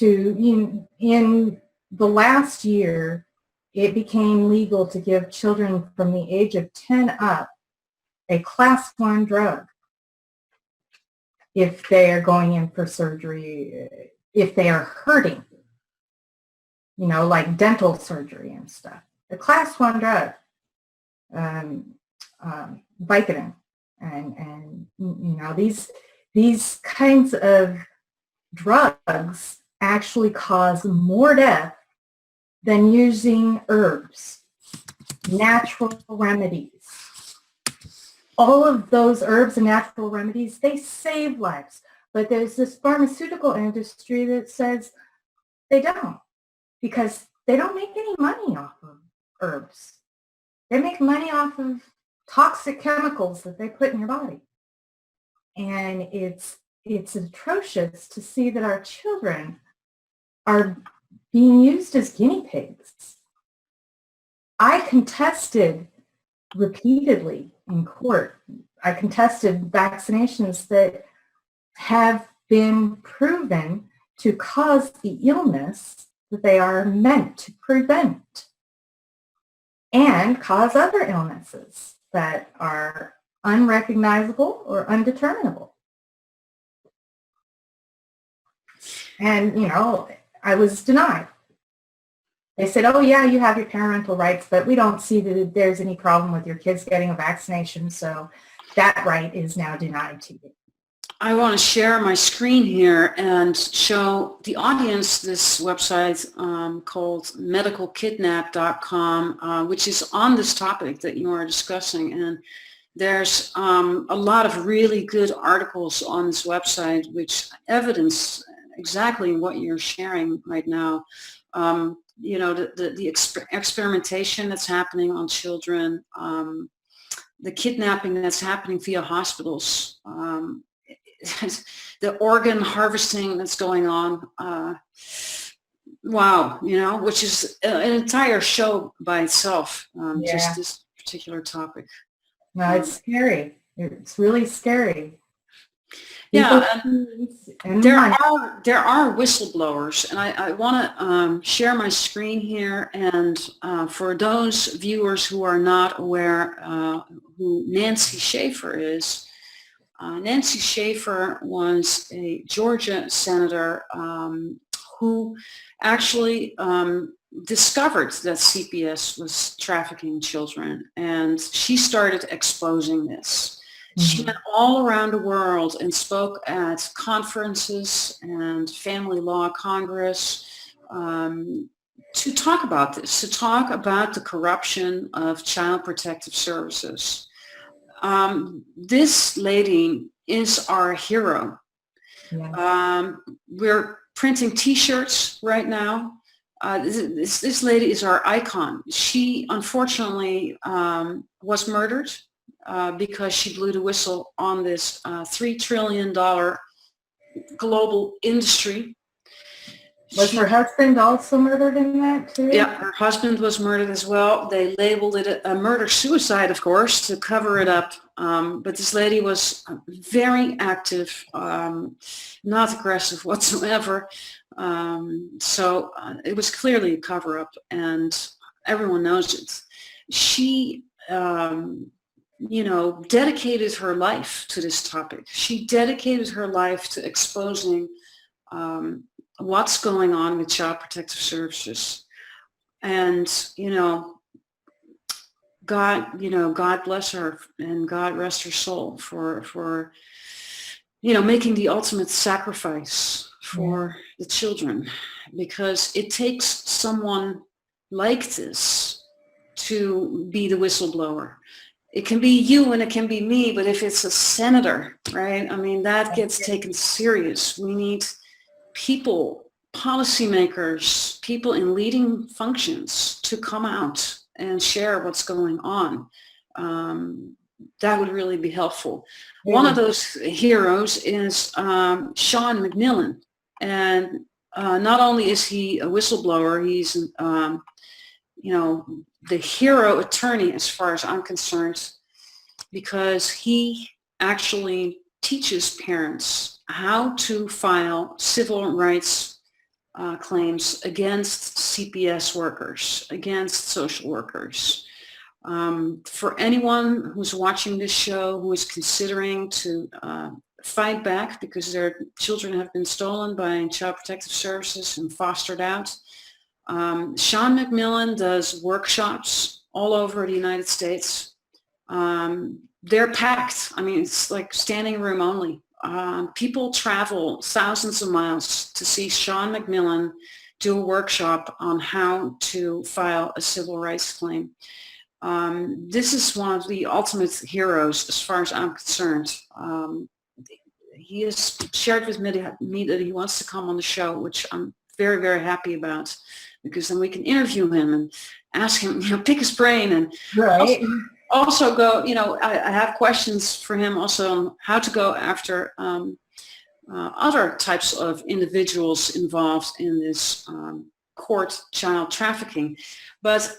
in the last year, it became legal to give children from the age of 10 up a class 1 drug if they are going in for surgery, if they are hurting, like dental surgery and stuff. The class 1 drug, Vicodin, and these kinds of drugs actually cause more death than using herbs, natural remedies. All of those herbs and natural remedies, they save lives. But there's this pharmaceutical industry that says they don't, because they don't make any money off of herbs. They make money off of toxic chemicals that they put in your body. And it's atrocious to see that our children are being used as guinea pigs. I contested repeatedly in court. I contested vaccinations that have been proven to cause the illness that they are meant to prevent and cause other illnesses that are unrecognizable or undeterminable. And, I was denied. They said, oh, yeah, you have your parental rights, but we don't see that there's any problem with your kids getting a vaccination, so that right is now denied to you. I want to share my screen here and show the audience this website called medicalkidnap.com, which is on this topic that you are discussing. And there's a lot of really good articles on this website which evidence exactly what you're sharing right now. The experimentation that's happening on children, the kidnapping that's happening via hospitals, the organ harvesting that's going on. Wow, which is an entire show by itself, just this particular topic. No, it's scary. It's really scary. Yeah, there are whistleblowers, and I want to share my screen here. And for those viewers who are not aware who Nancy Schaefer is, Nancy Schaefer was a Georgia senator who actually discovered that CPS was trafficking children, and she started exposing this. She went all around the world and spoke at conferences and Family Law Congress to talk about this, to talk about the corruption of Child Protective Services. This lady is our hero. Yeah. We're printing T-shirts right now. This lady is our icon. She unfortunately was murdered because she blew the whistle on this $3 trillion global industry. Was her husband also murdered in that too? Yeah, her husband was murdered as well. They labeled it a murder-suicide, of course, to cover it up. But this lady was very active, not aggressive whatsoever. So it was clearly a cover-up, and everyone knows it. She dedicated her life to this topic. She dedicated her life to exposing what's going on with Child Protective Services. And, God bless her and God rest her soul for making the ultimate sacrifice for the children, because it takes someone like this to be the whistleblower. It can be you and it can be me, but if it's a senator, right? I mean, that gets taken serious. We need people, policymakers, people in leading functions to come out and share what's going on. That would really be helpful. One of those heroes is Sean McMillan. And not only is he a whistleblower, he's, the hero attorney as far as I'm concerned, because he actually teaches parents how to file civil rights claims against CPS workers, against social workers. For anyone who's watching this show who is considering to fight back because their children have been stolen by Child Protective Services and fostered out, Sean McMillan does workshops all over the United States. They're packed. I mean, it's like standing room only. People travel thousands of miles to see Sean McMillan do a workshop on how to file a civil rights claim. This is one of the ultimate heroes as far as I'm concerned. He has shared with me that he wants to come on the show, which I'm very, very happy about, because then we can interview him and ask him, pick his brain, and Right. also go, I have questions for him also on how to go after other types of individuals involved in this court child trafficking. But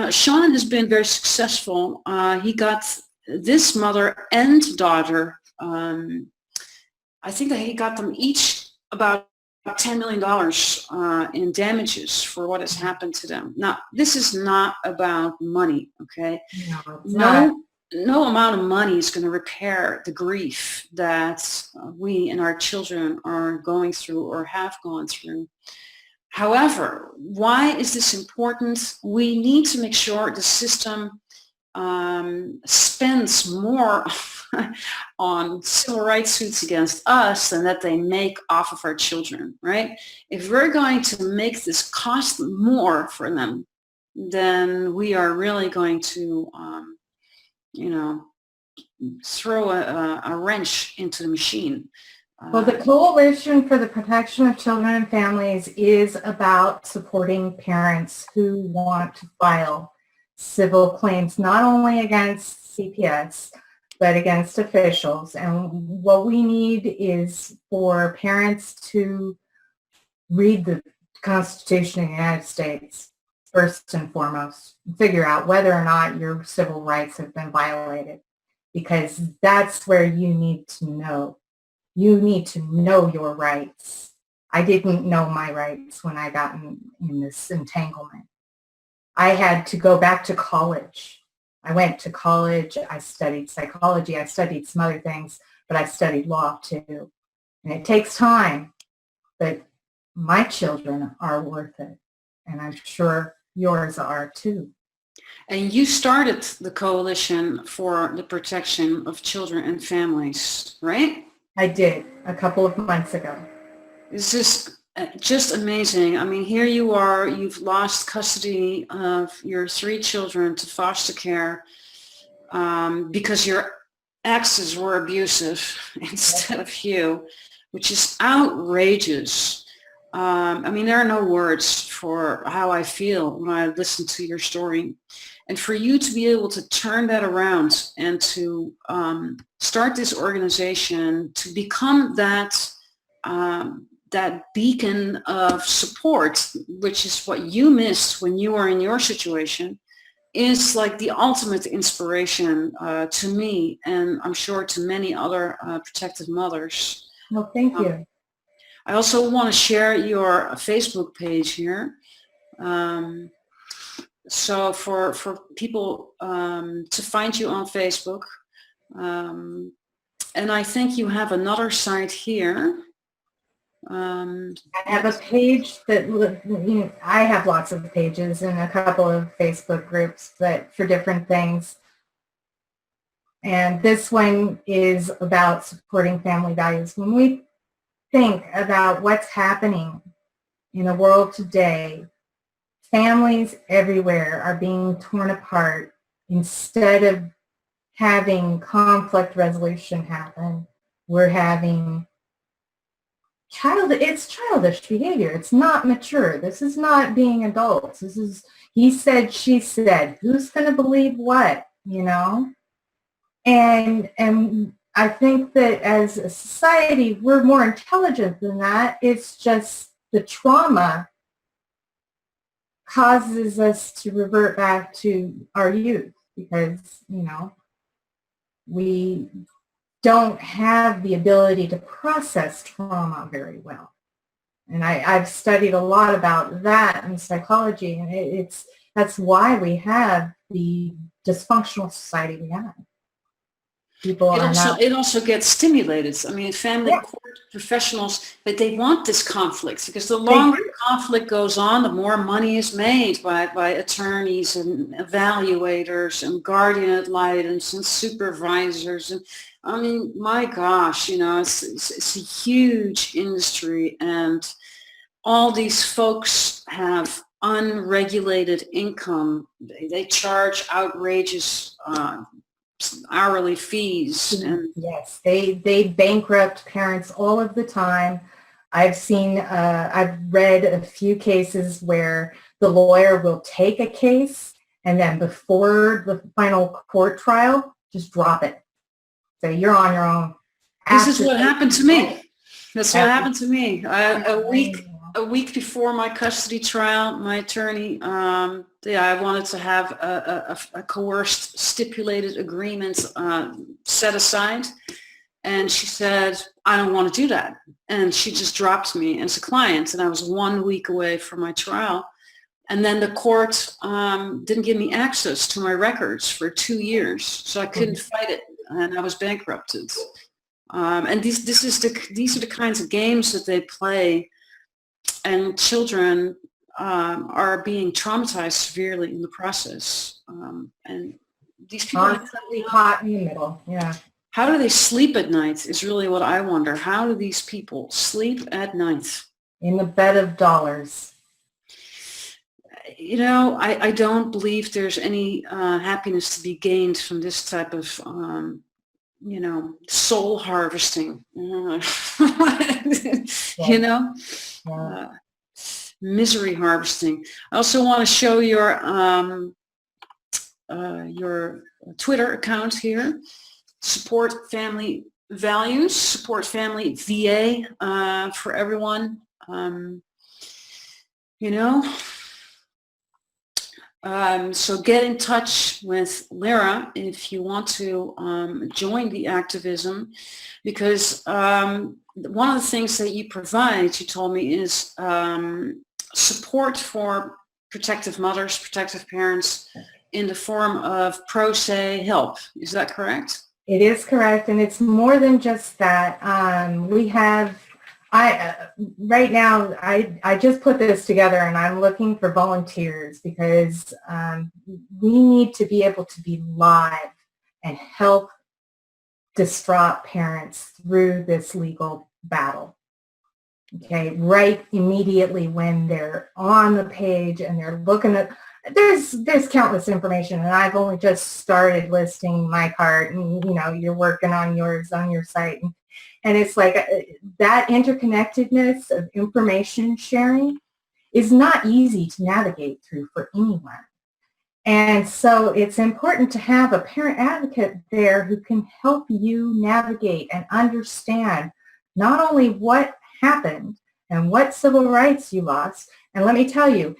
Sean has been very successful. He got this mother and daughter, I think that he got them each about $10 million in damages for what has happened to them. Now, this is not about money, okay? No amount of money is going to repair the grief that we and our children are going through or have gone through. However, why is this important? We need to make sure the system spends more on civil rights suits against us than that they make off of our children, right? If we're going to make this cost more for them, then we are really going to, throw a wrench into the machine. Well, the Coalition for the Protection of Children and Families is about supporting parents who want to file civil claims, not only against CPS, but against officials. And what we need is for parents to read the Constitution of the United States first and foremost, figure out whether or not your civil rights have been violated, because that's where you need to know. You need to know your rights. I didn't know my rights when I got in this entanglement. I had to go back to college. I went to college. I studied psychology. I studied some other things, but I studied law too. And it takes time, but my children are worth it. And I'm sure yours are too. And you started the Coalition for the Protection of Children and Families, right? I did a couple of months ago. This is just amazing. I mean, here you are, you've lost custody of your 3 children to foster care because your exes were abusive instead of you, which is outrageous. I mean, there are no words for how I feel when I listen to your story. And for you to be able to turn that around and to start this organization, to become that that beacon of support, which is what you missed when you were in your situation, is like the ultimate inspiration to me, and I'm sure to many other protective mothers. Well, thank you. I also want to share your Facebook page here. So for people to find you on Facebook, and I think you have another site here. I have a page that, I have lots of pages and a couple of Facebook groups, but for different things. And this one is about supporting family values. When we think about what's happening in the world today, families everywhere are being torn apart. Instead of having conflict resolution happen, we're having it's childish behavior. It's not mature. This is not being adults. This is he said, she said. Who's going to believe what, And I think that as a society, we're more intelligent than that. It's just the trauma causes us to revert back to our youth because, we don't have the ability to process trauma very well. And I've studied a lot about that in psychology, and that's why we have the dysfunctional society we have. People are not. It also gets stimulated. I mean, family Yeah. court professionals, but they want this conflict because the longer the conflict goes on, the more money is made by attorneys and evaluators and guardian ad litem's and supervisors. And I mean, my gosh, it's a huge industry, and all these folks have unregulated income. They charge outrageous hourly fees. And yes, they bankrupt parents all of the time. I've read a few cases where the lawyer will take a case and then before the final court trial, just drop it. Say, you're on your own. This is what happened to me. That's what happened to me. A week before my custody trial, my attorney, I wanted to have a coerced stipulated agreement set aside. And she said, I don't want to do that. And she just dropped me as a client. And I was 1 week away from my trial. And then the court didn't give me access to my records for 2 years. So I couldn't fight it. And I was bankrupted. And these are the kinds of games that they play. And children are being traumatized severely in the process. And these people constantly caught in the middle. Yeah. How do they sleep at night is really what I wonder. How do these people sleep at night? In the bed of dollars. I don't believe there's any happiness to be gained from this type of soul harvesting. Misery harvesting. I also want to show your Twitter account here. Support family values, support family VA for everyone. So get in touch with Lyra if you want to join the activism, because one of the things that you provide, you told me, is support for protective mothers, protective parents in the form of pro se help. Is that correct? It is correct, and it's more than just that. Right now, I just put this together, and I'm looking for volunteers because we need to be able to be live and help distraught parents through this legal battle. Okay, right immediately when they're on the page and they're looking at, there's countless information, and I've only just started listing my cart, and you're working on yours on your site, and it's like that interconnectedness of information sharing is not easy to navigate through for anyone. And so it's important to have a parent advocate there who can help you navigate and understand not only what happened and what civil rights you lost. And let me tell you,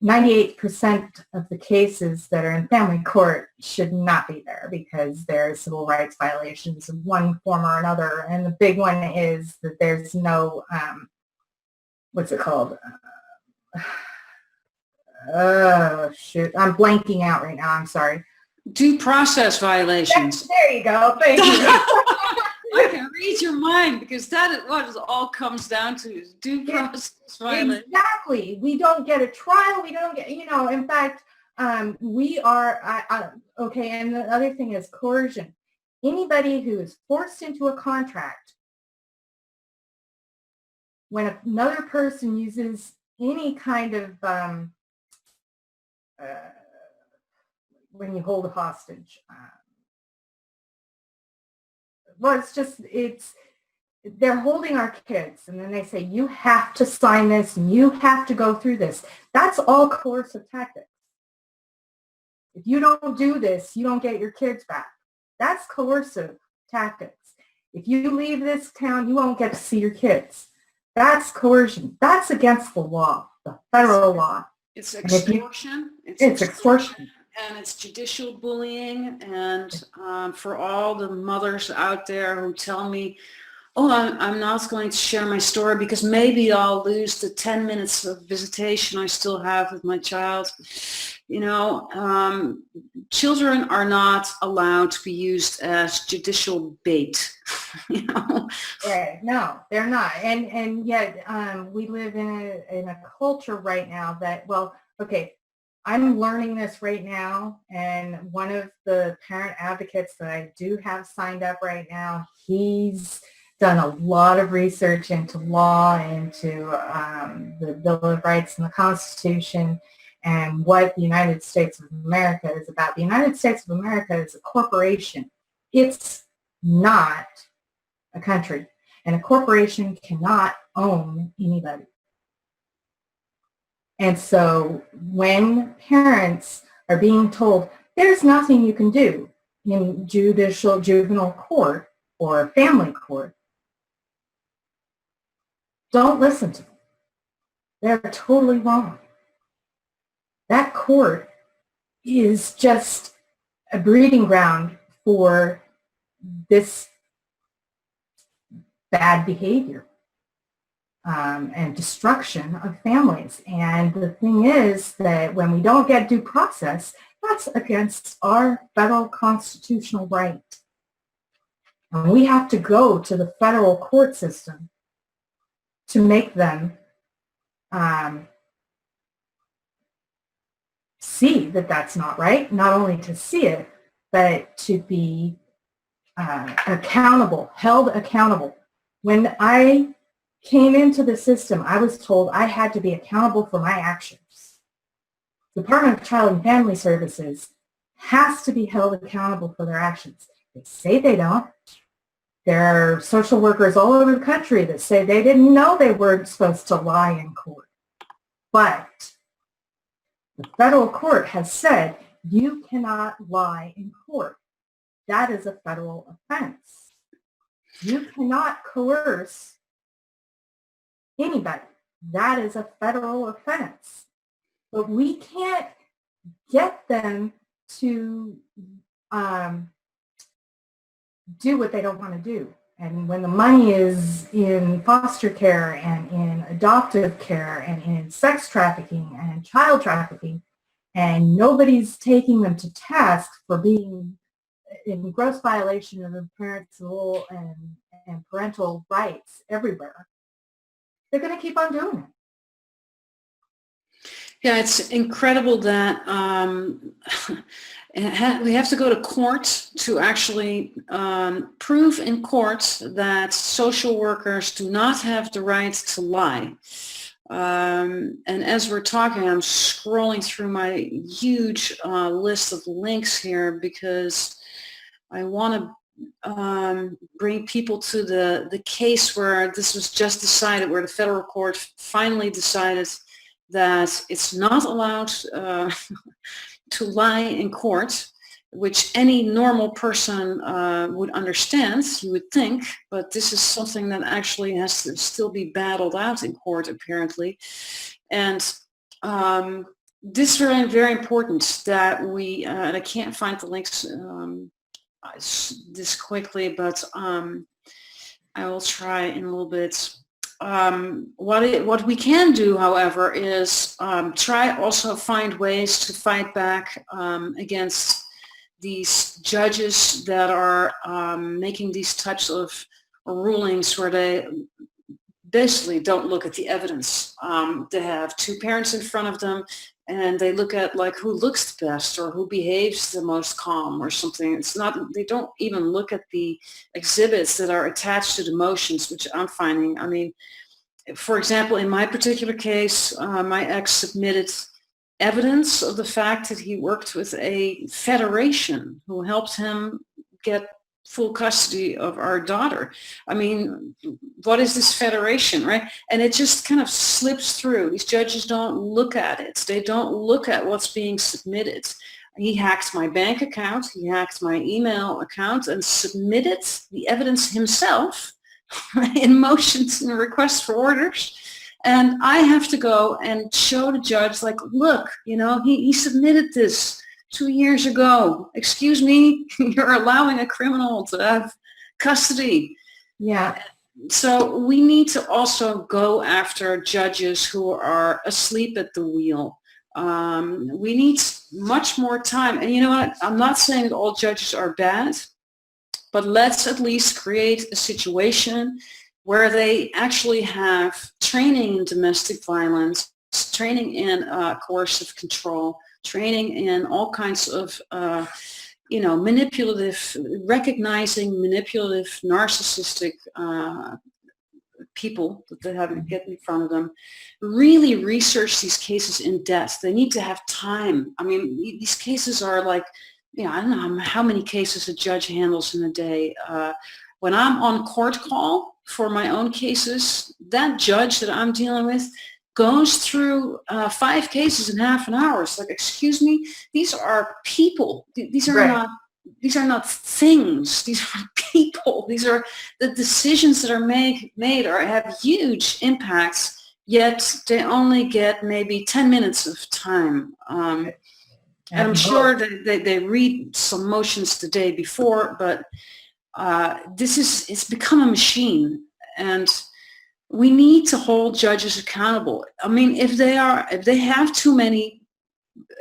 98% of the cases that are in family court should not be there because there are civil rights violations of one form or another. And the big one is that there's no, what's it called? Oh, shoot. I'm blanking out right now. I'm sorry. Due process violations. There you go. Thank you. I can read your mind, because that is what it all comes down to, is due process violations. Exactly. We don't get a trial. We don't get, in fact, we are, okay, and the other thing is coercion. Anybody who is forced into a contract, when another person uses any kind of, when you hold a hostage, well, they're holding our kids, and then they say, you have to sign this, and you have to go through this. That's all coercive tactics. If you don't do this, you don't get your kids back. That's coercive tactics. If you leave this town, you won't get to see your kids. That's coercion. That's against the law, the federal law. It's extortion. It's extortion. And it's judicial bullying. And for all the mothers out there who tell me, Oh, I'm not going to share my story because maybe I'll lose the 10 minutes of visitation I still have with my child. You know, children are not allowed to be used as judicial bait. You know? Right. No, they're not. And yet we live in a culture right now that, well, okay, I'm learning this right now, and one of the parent advocates that I do have signed up right now, he's done a lot of research into law, into the Bill of Rights and the Constitution, and what the United States of America is about. The United States of America is a corporation. It's not a country, and a corporation cannot own anybody. And so when parents are being told there's nothing you can do in juvenile court or family court, don't listen to them. They're totally wrong. That court is just a breeding ground for this bad behavior. And destruction of families. And the thing is that when we don't get due process, that's against our federal constitutional right. And we have to go to the federal court system to make them see that that's not right, not only to see it, but to be accountable, held accountable. When I came into the system, I was told I had to be accountable for my actions. The Department of Child and Family Services has to be held accountable for their actions. They say they don't. There are social workers all over the country that say they didn't know they weren't supposed to lie in court. But the federal court has said you cannot lie in court. That is a federal offense. You cannot coerce anybody. That is a federal offense. But we can't get them to do what they don't want to do. And when the money is in foster care and in adoptive care and in sex trafficking and child trafficking, and nobody's taking them to task for being in gross violation of the parental and parental rights everywhere, they're going to keep on doing it. Yeah, it's incredible that we have to go to court to actually prove in court that social workers do not have the right to lie. And as we're talking, I'm scrolling through my huge list of links here because I want to bring people to the case where this was just decided, where the federal court finally decided that it's not allowed to lie in court, which any normal person would understand, you would think, but this is something that actually has to still be battled out in court, apparently. And this is very, very important that we, and I can't find the links this quickly, but I will try in a little bit. What we can do, however, is try also find ways to fight back against these judges that are making these types of rulings where they basically don't look at the evidence. They have two parents in front of them and they look at like who looks the best or who behaves the most calm or something. It's not, they don't even look at the exhibits that are attached to the motions, which I'm finding. I mean, for example, in my particular case, my ex submitted evidence of the fact that he worked with a federation who helped him get full custody of our daughter. I mean, what is this federation, right? And it just kind of slips through. These judges don't look at it. They don't look at what's being submitted. He hacked my bank account. He hacked my email account and submitted the evidence himself in motions and requests for orders. And I have to go and show the judge, like, look, you know, he submitted this 2 years ago. Excuse me, you're allowing a criminal to have custody. Yeah. So we need to also go after judges who are asleep at the wheel. We need much more time. And you know what? I'm not saying that all judges are bad, but let's at least create a situation where they actually have training in domestic violence, training in coercive control, training in all kinds of recognizing manipulative, narcissistic people that they have to get in front of them. Really research these cases in depth. They need to have time. I mean, these cases are like, I don't know how many cases a judge handles in a day. When I'm on court call for my own cases, that judge that I'm dealing with goes through 5 cases in half an hour. It's like, excuse me, these are people. These are Right. these are not things. These are people. These are the decisions that are made have huge impacts, yet they only get maybe 10 minutes of time. And I'm sure that they read some motions the day before, but it's become a machine. And we need to hold judges accountable. I mean, if they have too many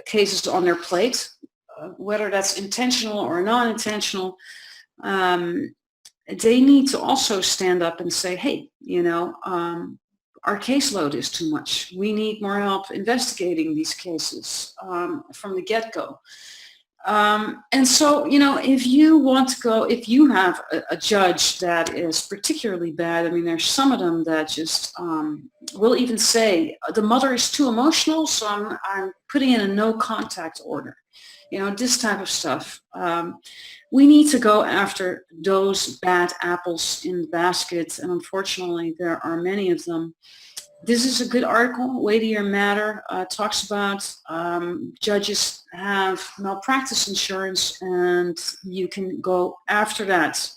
cases on their plate, whether that's intentional or non-intentional, they need to also stand up and say, hey, our caseload is too much. We need more help investigating these cases from the get-go. And so, if you have a judge that is particularly bad, I mean, there's some of them that just will even say, the mother is too emotional, so I'm putting in a no contact order. This type of stuff. We need to go after those bad apples in the basket, and unfortunately, there are many of them. This is a good article, Weightier Matter, talks about judges have malpractice insurance, and you can go after that.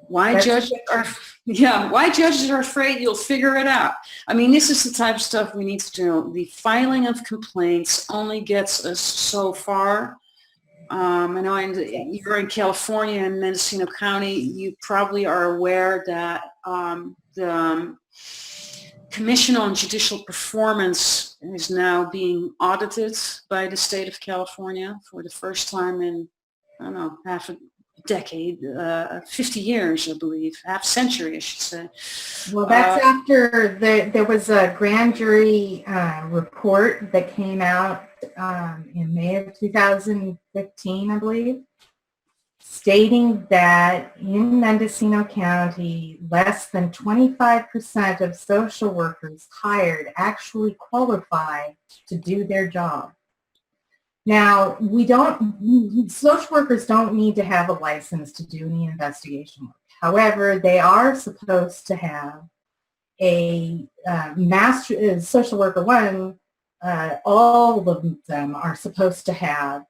Why judges are afraid, you'll figure it out. I mean, this is the type of stuff we need to do. The filing of complaints only gets us so far. I know you're in California in Mendocino County. You probably are aware that the Commission on Judicial Performance is now being audited by the state of California for the first time in, I don't know, half a decade, 50 years, I believe, half century, I should say. Well, that's after there was a grand jury report that came out in May of 2015, I believe, stating that in Mendocino County, less than 25% of social workers hired actually qualify to do their job. Now, social workers don't need to have a license to do any investigation work. However, they are supposed to have a master, social worker one, all of them are supposed to have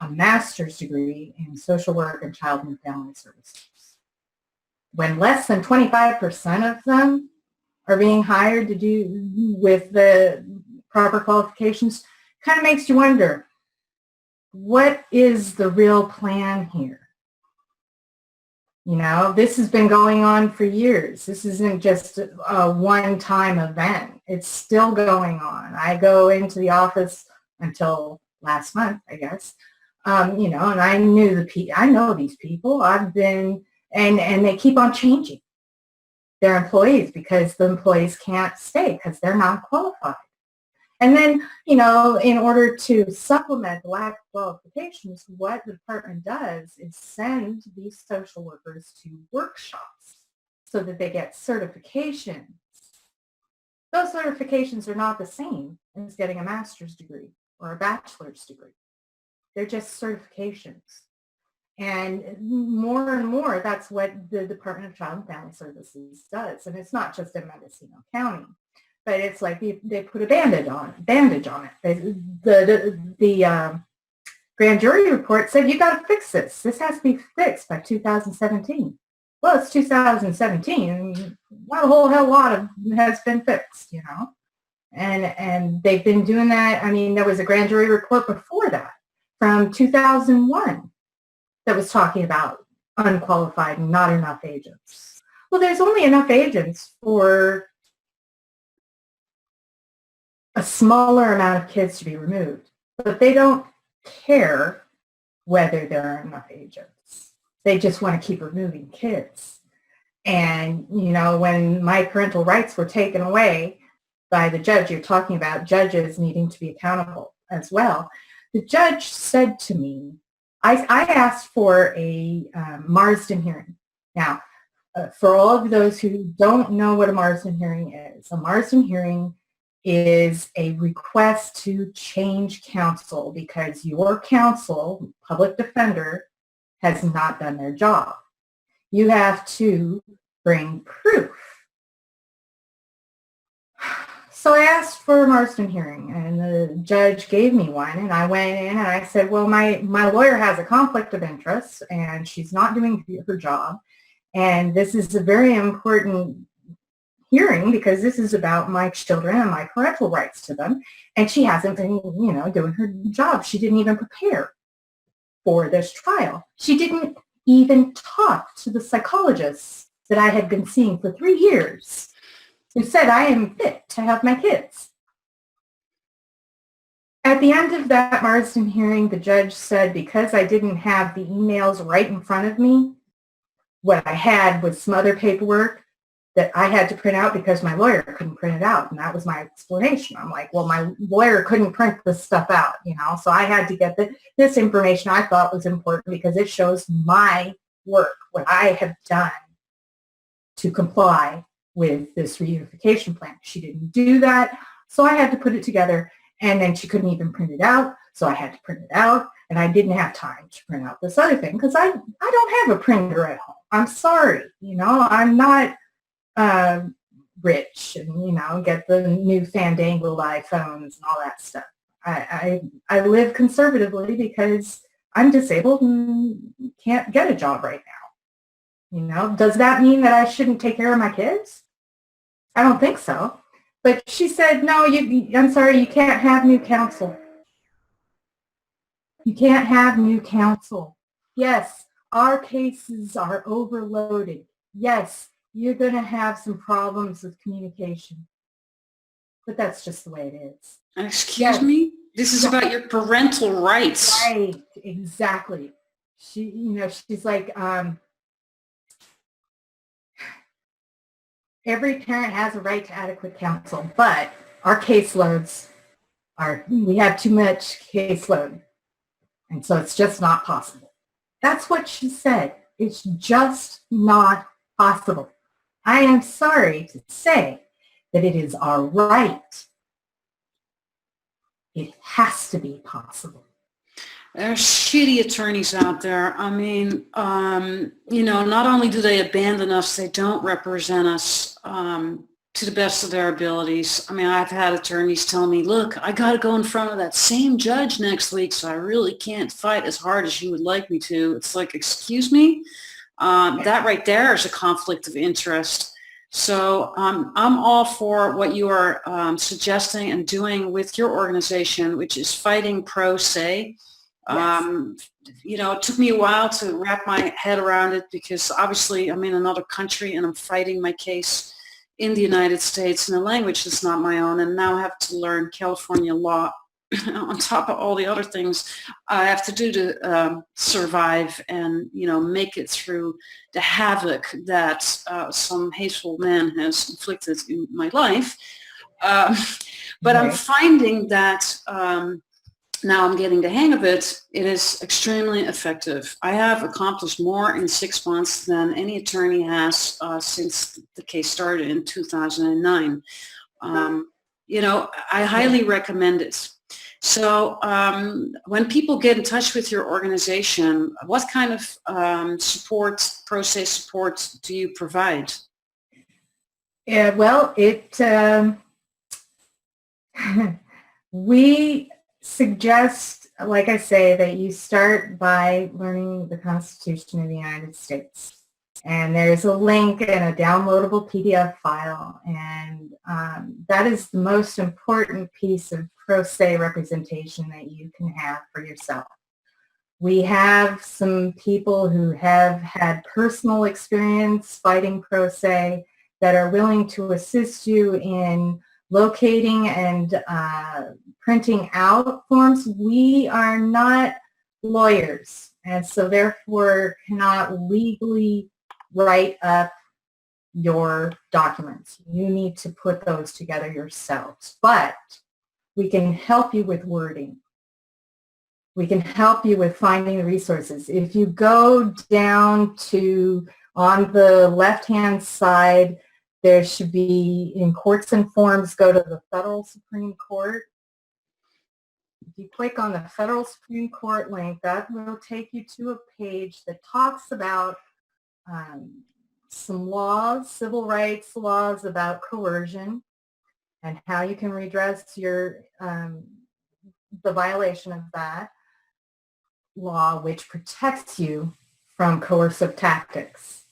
a master's degree in social work and child and family services. When less than 25% of them are being hired to do with the proper qualifications, kind of makes you wonder, what is the real plan here? This has been going on for years. This isn't just a one-time event. It's still going on. I go into the office until last month, I guess. And I know these people. I've been, and they keep on changing their employees because the employees can't stay because they're not qualified. And then, in order to supplement the lack of qualifications, what the department does is send these social workers to workshops so that they get certifications. Those certifications are not the same as getting a master's degree or a bachelor's degree. They're just certifications. And more, that's what the Department of Child and Family Services does. And it's not just in Mendocino County, but it's like they put a bandage on it. The grand jury report said, you got to fix this. This has to be fixed by 2017. Well, it's 2017. Not a whole hell lot has been fixed, And they've been doing that. I mean, there was a grand jury report before that from 2001 that was talking about unqualified and not enough agents. Well, there's only enough agents for a smaller amount of kids to be removed, but they don't care whether there are enough agents. They just want to keep removing kids. And, you know, when my parental rights were taken away by the judge, you're talking about judges needing to be accountable as well. The judge said to me, I asked for a Marsden hearing. Now, for all of those who don't know what a Marsden hearing is, a Marsden hearing is a request to change counsel because your counsel, public defender, has not done their job. You have to bring proof. So I asked for a Marsden hearing, and the judge gave me one, and I went in and I said, well, my lawyer has a conflict of interest, and she's not doing her job, and this is a very important hearing because this is about my children and my parental rights to them, and she hasn't been, you know, doing her job. She didn't even prepare for this trial. She didn't even talk to the psychologists that I had been seeing for 3 years who said I am fit to have my kids. At the end of that Marsden hearing, the judge said because I didn't have the emails right in front of me, what I had was some other paperwork that I had to print out because my lawyer couldn't print it out. And that was my explanation. I'm like, well, my lawyer couldn't print this stuff out, you know, so I had to get this information I thought was important because it shows my work, what I have done to comply with this reunification plan. She didn't do that, so I had to put it together, and then she couldn't even print it out, so I had to print it out, and I didn't have time to print out this other thing because I don't have a printer at home. I'm sorry, you know, I'm not rich and, you know, get the new fandangled iPhones and all that stuff. I live conservatively because I'm disabled and can't get a job right now. You know, does that mean that I shouldn't take care of my kids? I don't think so. But she said, no, I'm sorry, you can't have new counsel. You can't have new counsel. Yes, our cases are overloaded. Yes, you're going to have some problems with communication. But that's just the way it is. Excuse me? This is about your parental rights. Right, exactly. She, you know, she's like, every parent has a right to adequate counsel, but our caseloads we have too much caseload. And so it's just not possible. That's what she said. It's just not possible. I am sorry to say that it is our right. It has to be possible. There's shitty attorneys out there. I mean, you know, not only do they abandon us, they don't represent us to the best of their abilities. I mean, I've had attorneys tell me, look, I got to go in front of that same judge next week, so I really can't fight as hard as you would like me to. It's like, excuse me? That right there is a conflict of interest. So I'm all for what you are suggesting and doing with your organization, which is fighting pro se. Yes. You know, it took me a while to wrap my head around it because obviously I'm in another country and I'm fighting my case in the United States in a language that's not my own, and now I have to learn California law on top of all the other things I have to do to survive and, you know, make it through the havoc that some hateful man has inflicted in my life. But I'm finding that now I'm getting the hang of it. It is extremely effective. I have accomplished more in 6 months than any attorney has since the case started in 2009. You know, I highly recommend it. So when people get in touch with your organization, what kind of support, pro se support do you provide? Yeah, well, we suggest, like I say, that you start by learning the Constitution of the United States. And there's a link and a downloadable PDF file, and that is the most important piece of pro se representation that you can have for yourself. We have some people who have had personal experience fighting pro se that are willing to assist you in locating and printing out forms. We are not lawyers, and so therefore cannot legally write up your documents. You need to put those together yourselves, but we can help you with wording. We can help you with finding the resources. If you go down to, on the left-hand side, there should be, in courts and forms, go to the Federal Supreme Court. If you click on the Federal Supreme Court link, that will take you to a page that talks about some laws, civil rights laws about coercion and how you can redress your the violation of that law, which protects you from coercive tactics.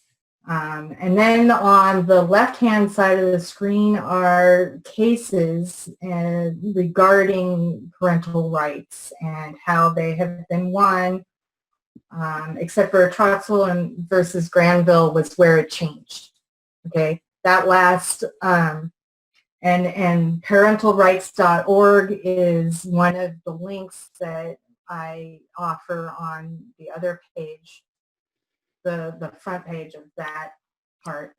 And then on the left-hand side of the screen are cases regarding parental rights and how they have been won, except for Troxel and versus Granville was where it changed. Okay, that last, and parentalrights.org is one of the links that I offer on the other page, the front page of that part.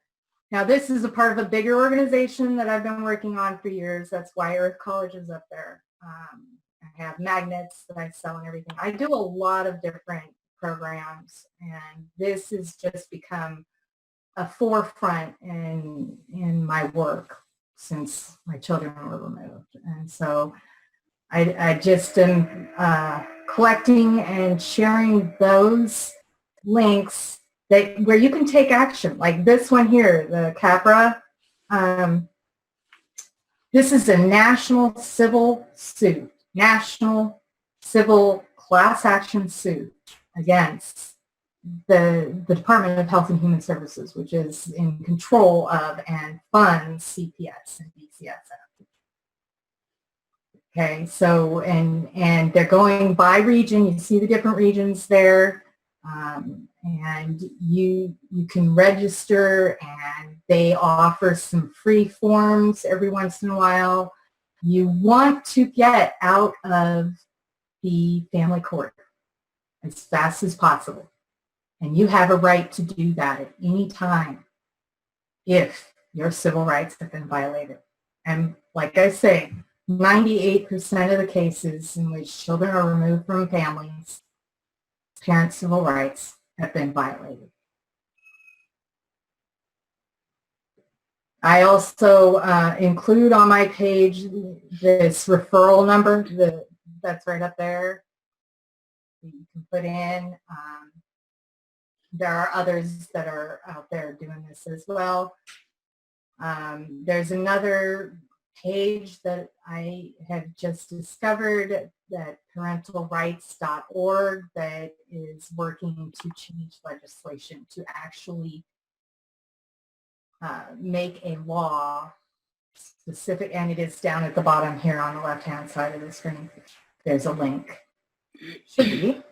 Now this is a part of a bigger organization that I've been working on for years. That's why Earth College is up there. I have magnets that I sell and everything. I do a lot of different programs, and this has just become a forefront in my work since my children were removed. And so I just am collecting and sharing those links that where you can take action, like this one here, the CAPRA. This is a national civil suit, national civil class action suit against the Department of Health and Human Services, which is in control of and funds CPS and DCS. Okay, so, and they're going by region. You see the different regions there. And you can register, and they offer some free forms every once in a while. You want to get out of the family court as fast as possible. And you have a right to do that at any time if your civil rights have been violated. And like I say, 98% of the cases in which children are removed from families, parents' civil rights have been violated. I also include on my page this referral number that's right up there that you can put in. There are others that are out there doing this as well. There's another page that I have just discovered, that parentalrights.org, that is working to change legislation to actually make a law specific, and it is down at the bottom here on the left-hand side of the screen. There's a link. Should be.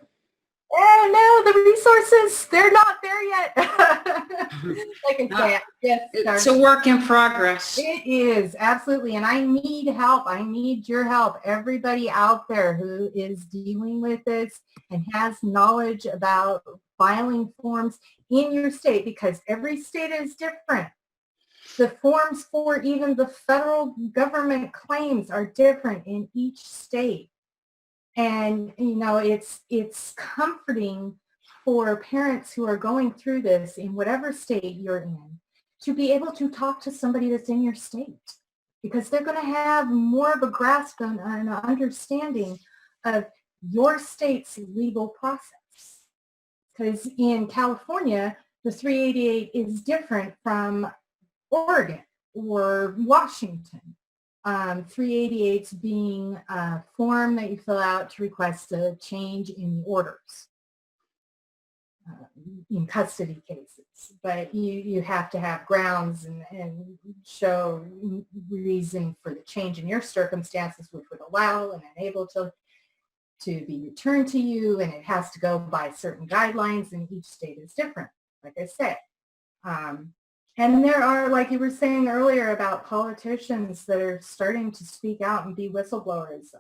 Oh no, the resources, they're not there yet. I can say it's a work in progress. It is, absolutely. And I need help. I need your help. Everybody out there who is dealing with this and has knowledge about filing forms in your state, because every state is different. The forms for even the federal government claims are different in each state. And, you know, it's comforting for parents who are going through this in whatever state you're in to be able to talk to somebody that's in your state, because they're going to have more of a grasp on an understanding of your state's legal process. Because in California, the 388 is different from Oregon or Washington. 388s being a form that you fill out to request a change in the orders in custody cases. But you have to have grounds and show reason for the change in your circumstances, which would allow and enable to be returned to you, and it has to go by certain guidelines, and each state is different, like I said. And there are, like you were saying earlier about politicians that are starting to speak out and be whistleblowers.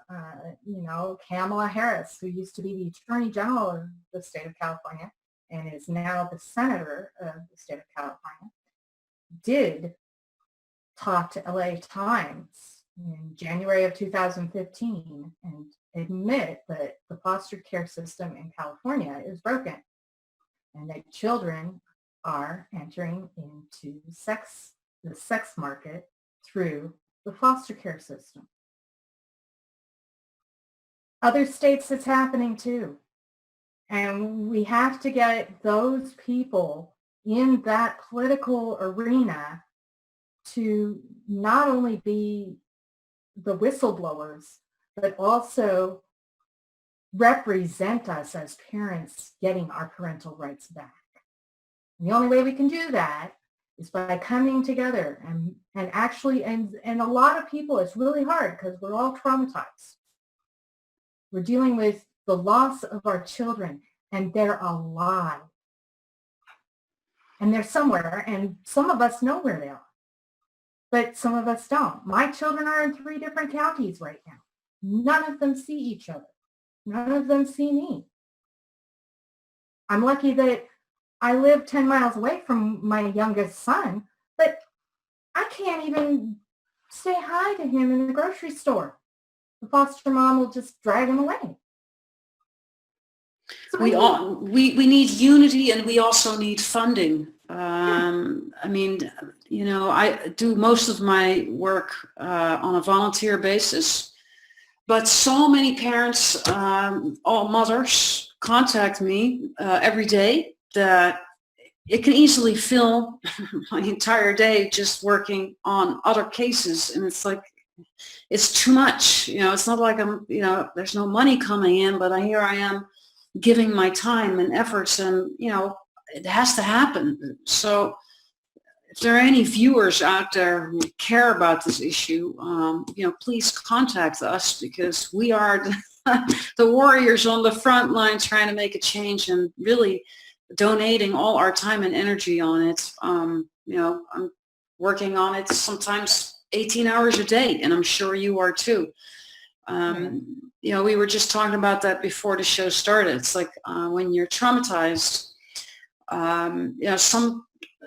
Kamala Harris, who used to be the Attorney General of the state of California and is now the Senator of the state of California, did talk to LA Times in January of 2015 and admit that the foster care system in California is broken and that children are entering into the sex market through the foster care system. Other states it's happening too. And we have to get those people in that political arena to not only be the whistleblowers, but also represent us as parents getting our parental rights back. And the only way we can do that is by coming together and a lot of people, it's really hard because we're all traumatized. We're dealing with the loss of our children, and they're alive. And they're somewhere, and some of us know where they are, but some of us don't. My children are in 3 different counties right now. None of them see each other. None of them see me. I'm lucky that I live 10 miles away from my youngest son, but I can't even say hi to him in the grocery store. The foster mom will just drag him away. So we need unity, and we also need funding. I mean, I do most of my work on a volunteer basis, but so many parents, all mothers, contact me every day that it can easily fill my entire day just working on other cases. And it's like, it's too much. It's not like there's no money coming in, but here I am giving my time and efforts, and, it has to happen. So if there are any viewers out there who care about this issue, please contact us, because we are the warriors on the front line trying to make a change and really donating all our time and energy on it. I'm working on it sometimes 18 hours a day, and I'm sure you are too. We were just talking about that before the show started. It's like when you're traumatized,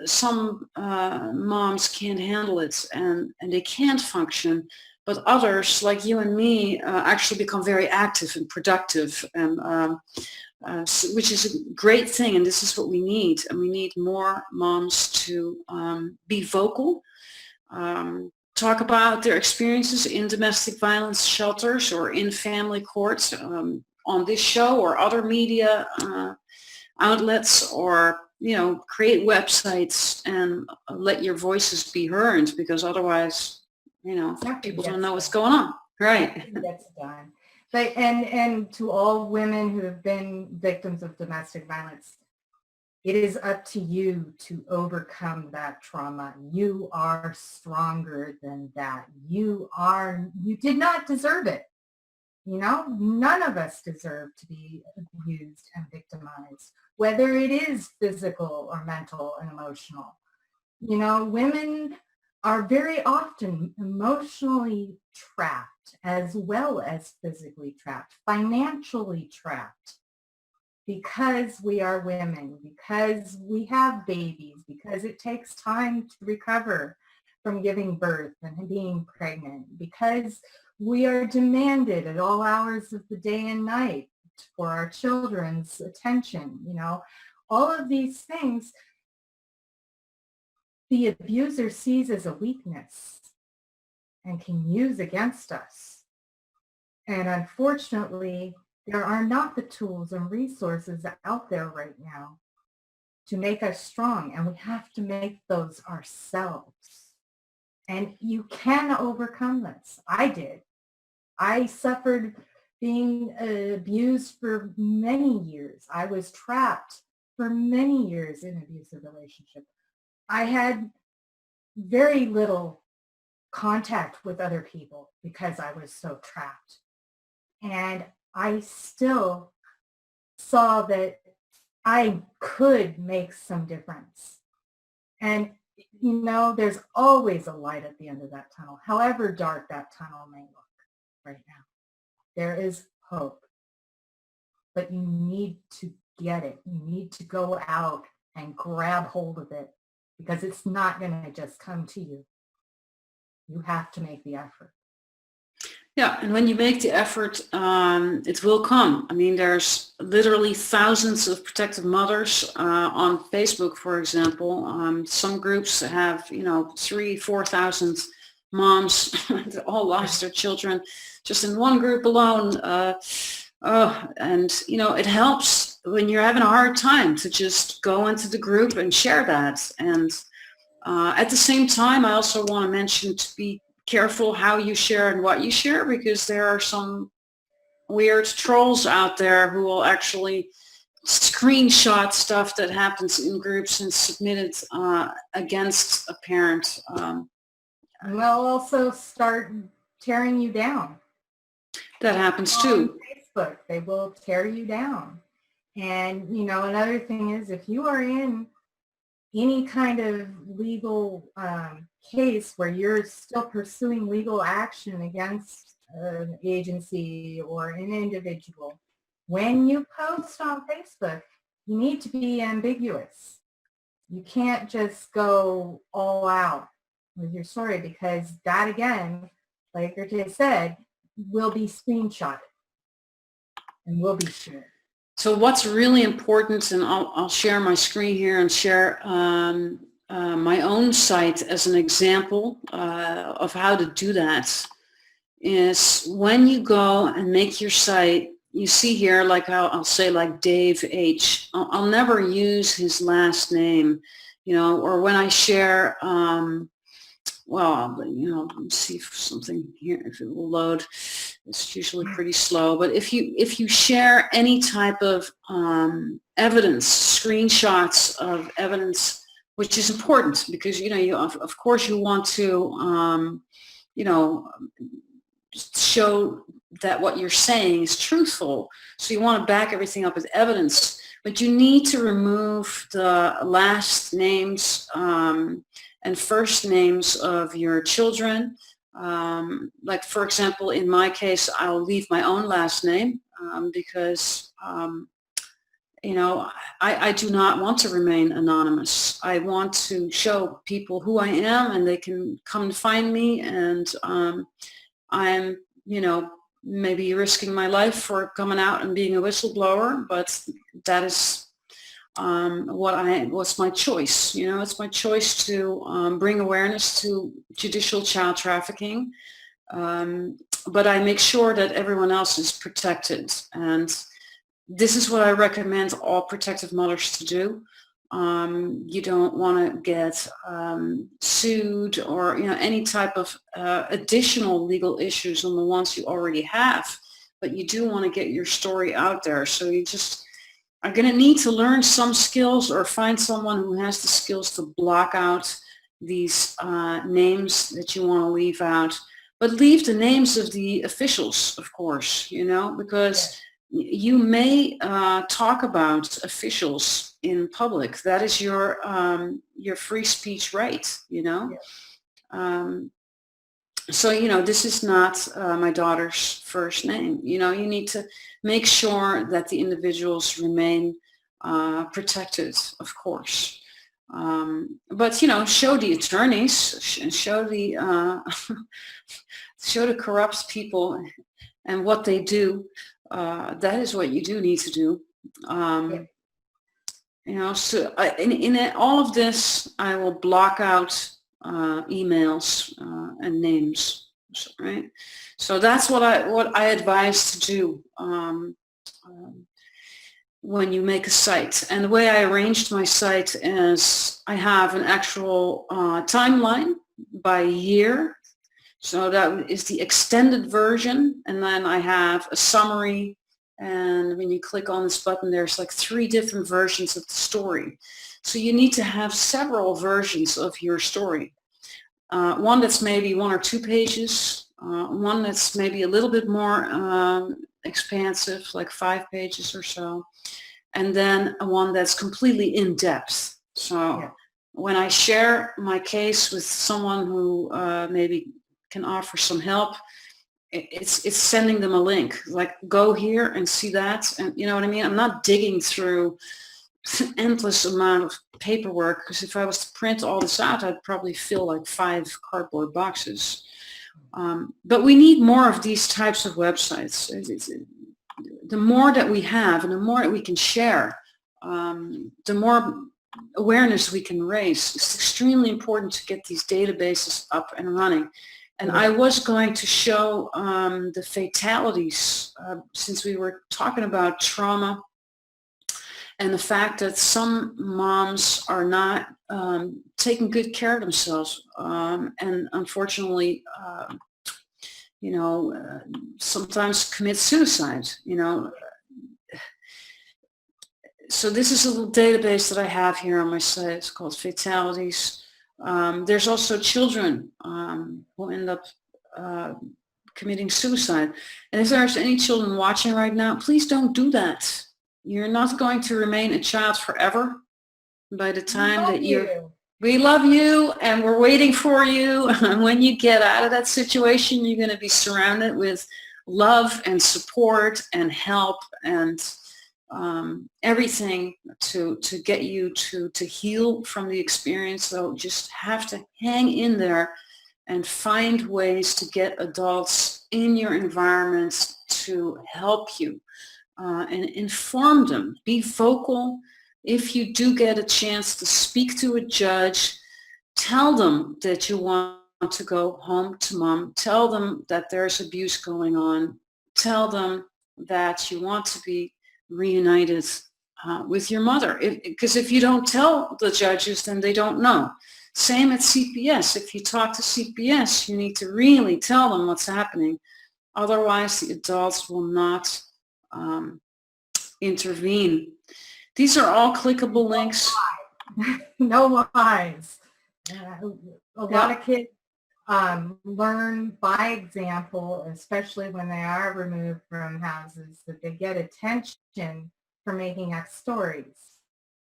some moms can't handle it and they can't function, but others like you and me actually become very active and productive, and which is a great thing. And this is what we need. And we need more moms to be vocal, talk about their experiences in domestic violence shelters or in family courts, on this show or other media outlets, or create websites and let your voices be heard, because otherwise people don't know what's going on. Right. That's done. But and to all women who have been victims of domestic violence, it is up to you to overcome that trauma. You are stronger than that. You did not deserve it. None of us deserve to be abused and victimized, whether it is physical or mental and emotional. Women are very often emotionally trapped as well as physically trapped, financially trapped, because we are women, because we have babies, because it takes time to recover from giving birth and being pregnant, because we are demanded at all hours of the day and night for our children's attention. All of these things the abuser sees as a weakness and can use against us. And unfortunately, there are not the tools and resources out there right now to make us strong, and we have to make those ourselves. And you can overcome this. I did. I suffered being abused for many years. I was trapped for many years in an abusive relationship. I had very little contact with other people because I was so trapped. And I still saw that I could make some difference. And, there's always a light at the end of that tunnel, however dark that tunnel may look right now. There is hope, but you need to get it. You need to go out and grab hold of it because it's not going to just come to you. You have to make the effort. Yeah, and when you make the effort, it will come. I mean, there's literally thousands of protective mothers on Facebook, for example. Some groups have, 3,000-4,000 moms that all lost their children just in one group alone. And it helps when you're having a hard time to just go into the group and share that. And at the same time, I also want to mention to be careful how you share and what you share, because there are some weird trolls out there who will actually screenshot stuff that happens in groups and submit it against a parent. And they'll also start tearing you down. That happens too. On Facebook, they will tear you down. And, another thing is, if you are in any kind of legal case where you're still pursuing legal action against an agency or an individual, when you post on Facebook, you need to be ambiguous. You can't just go all out with your story, because that, again, like Geerte said, will be screenshotted and will be shared. So what's really important, and I'll share my screen here and share my own site as an example of how to do that, is when you go and make your site, you see here, like I'll say like Dave H. I'll never use his last name, or when I share, let's see if something here, if it will load. It's usually pretty slow, but if you share any type of evidence, screenshots of evidence, which is important because you of course you want to show that what you're saying is truthful, so you want to back everything up with evidence, but you need to remove the last names and first names of your children. Like, for example, in my case, I'll leave my own last name because, I do not want to remain anonymous. I want to show people who I am, and they can come and find me, and I'm, maybe risking my life for coming out and being a whistleblower, but that is what's my choice. It's my choice to bring awareness to judicial child trafficking, but I make sure that everyone else is protected, and this is what I recommend all protective mothers to do. You don't want to get sued or any type of additional legal issues on the ones you already have, but you do want to get your story out there. So you just are going to need to learn some skills or find someone who has the skills to block out these names that you want to leave out. But leave the names of the officials, of course, because you may talk about officials in public. That is your free speech right, So, this is not my daughter's first name. You need to make sure that the individuals remain protected, of course. But, show the attorneys, show the show the corrupt people and what they do. That is what you do need to do. So in all of this, I will block out emails and names, right? So that's what I advise to do when you make a site. And the way I arranged my site is I have an actual timeline by year. So that is the extended version, and then I have a summary, and when you click on this button, there's like 3 different versions of the story. So you need to have several versions of your story. One that's maybe 1 or 2 pages, one that's maybe a little bit more expansive, like 5 pages or so, and then one that's completely in depth. So Yeah. when I share my case with someone who maybe can offer some help, it's sending them a link, like go here and see that, and you know what I mean. I'm not digging through endless amount of paperwork, because if I was to print all this out, I'd probably fill like 5 cardboard boxes. But we need more of these types of websites. The more that we have and the more that we can share, the more awareness we can raise. It's extremely important to get these databases up and running. And I was going to show the fatalities, since we were talking about trauma and the fact that some moms are not taking good care of themselves, and unfortunately, sometimes commit suicide, So this is a little database that I have here on my site. It's called Fatalities. There's also children who end up committing suicide. And if there's any children watching right now, please don't do that. You're not going to remain a child forever. By the time that we love you and we're waiting for you. And when you get out of that situation, you're going to be surrounded with love and support and help and everything to get you to heal from the experience. So just have to hang in there and find ways to get adults in your environment to help you and inform them. Be vocal. If you do get a chance to speak to a judge, tell them that you want to go home to mom. Tell them that there's abuse going on. Tell them that you want to be reunited with your mother. Because if you don't tell the judges, then they don't know. Same at CPS. If you talk to CPS, you need to really tell them what's happening. Otherwise, the adults will not intervene. These are all clickable links. No lies. A lot of kids learn by example, especially when they are removed from houses, that they get attention for making up stories.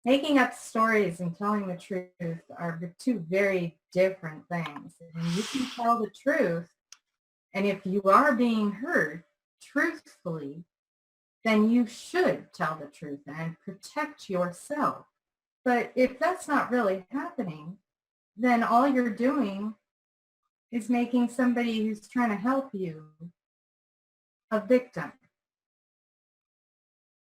Making up stories and telling the truth are two very different things. And you can tell the truth, and if you are being heard truthfully, then you should tell the truth and protect yourself. But if that's not really happening, then all you're doing is making somebody who's trying to help you a victim.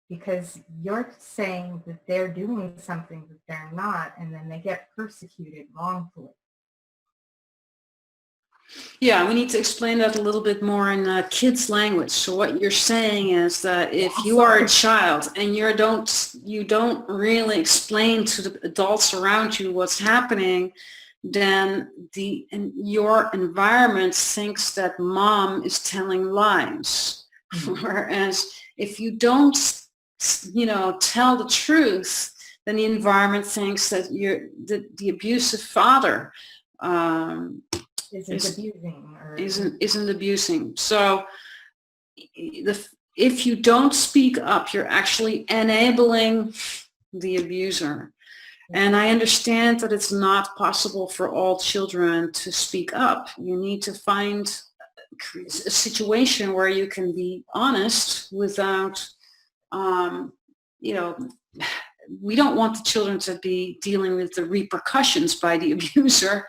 Because you're saying that they're doing something that they're not, and then they get persecuted wrongfully. Yeah, we need to explain that a little bit more in kids' language. So what you're saying is that if you are a child and you don't really explain to the adults around you what's happening, then your environment thinks that mom is telling lies. Mm-hmm. Whereas if you don't, tell the truth, then the environment thinks that the abusive father isn't abusing. So if you don't speak up, you're actually enabling the abuser. And I understand that it's not possible for all children to speak up. You need to find a situation where you can be honest without, we don't want the children to be dealing with the repercussions by the abuser.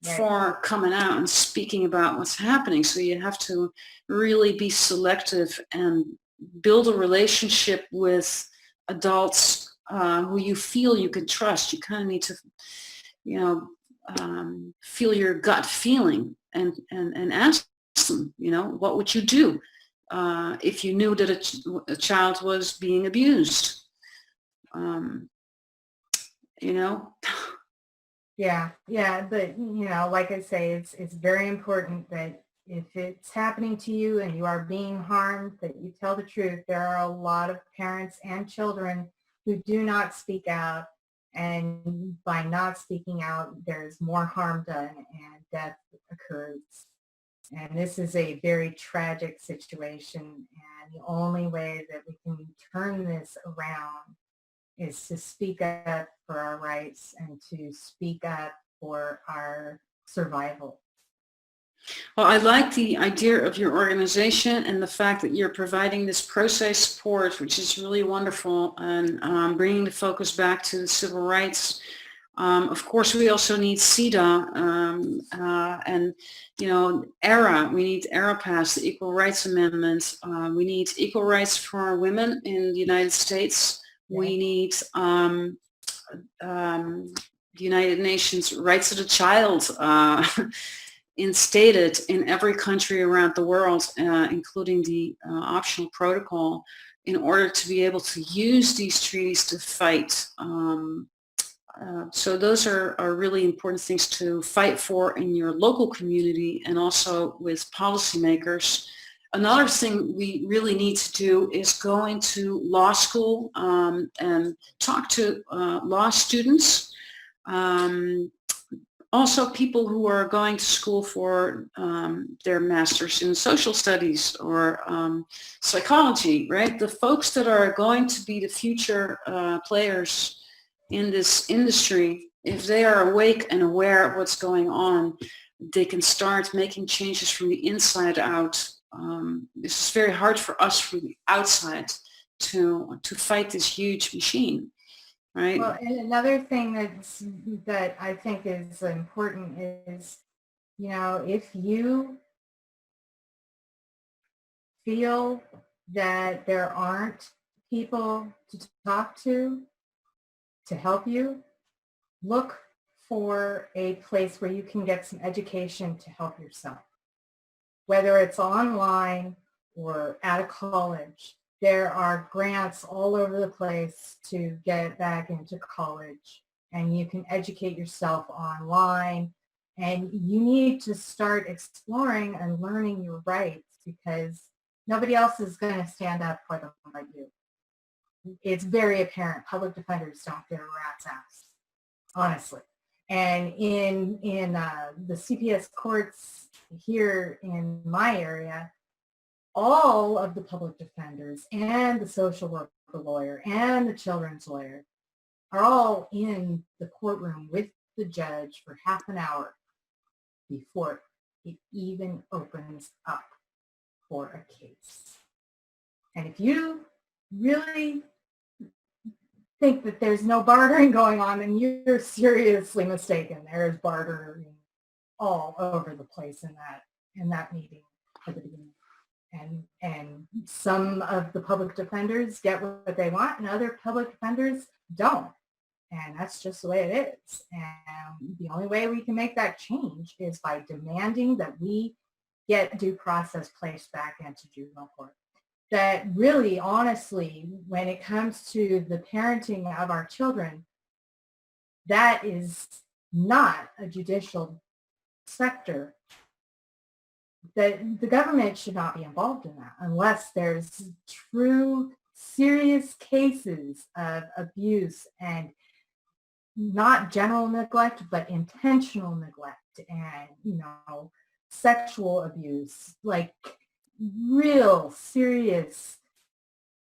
Right. For coming out and speaking about what's happening. So you have to really be selective and build a relationship with adults who you feel you can trust. You kind of need to, feel your gut feeling and ask them, what would you do if you knew that a child was being abused? Yeah, but like I say, it's very important that if it's happening to you and you are being harmed, that you tell the truth. There are a lot of parents and children who do not speak out, and by not speaking out, there's more harm done and death occurs. And this is a very tragic situation. And the only way that we can turn this around is to speak up for our rights and to speak up for our survival. Well, I like the idea of your organization and the fact that you're providing this pro se support, which is really wonderful, and bringing the focus back to the civil rights. Of course, we also need CEDA and, ERA. We need ERA passed, the Equal Rights Amendment. We need equal rights for women in the United States. Yeah. We need the United Nations Rights of the Child instated in every country around the world, including the optional protocol, in order to be able to use these treaties to fight. So those are really important things to fight for in your local community and also with policymakers. Another thing we really need to do is go into law school and talk to law students. Also people who are going to school for their masters in social studies or psychology, right? The folks that are going to be the future players in this industry, if they are awake and aware of what's going on, they can start making changes from the inside out. This is very hard for us from the outside to fight this huge machine. Right. Well, and another thing that I think is important is, if you feel that there aren't people to talk to help you, look for a place where you can get some education to help yourself. Whether it's online or at a college, there are grants all over the place to get back into college, and you can educate yourself online, and you need to start exploring and learning your rights because nobody else is going to stand up for them but you. It's very apparent public defenders don't get a rat's ass, honestly. And in the CPS courts here in my area, all of the public defenders and the social worker lawyer and the children's lawyer are all in the courtroom with the judge for half an hour before it even opens up for a case. And if you really think that there's no bartering going on, then you're seriously mistaken. There's bartering all over the place in that meeting at the beginning. And some of the public defenders get what they want and other public defenders don't. And that's just the way it is. And the only way we can make that change is by demanding that we get due process placed back into juvenile court. That really, honestly, when it comes to the parenting of our children, that is not a judicial sector. That the government should not be involved in that unless there's true, serious cases of abuse and not general neglect, but intentional neglect and, sexual abuse, like real serious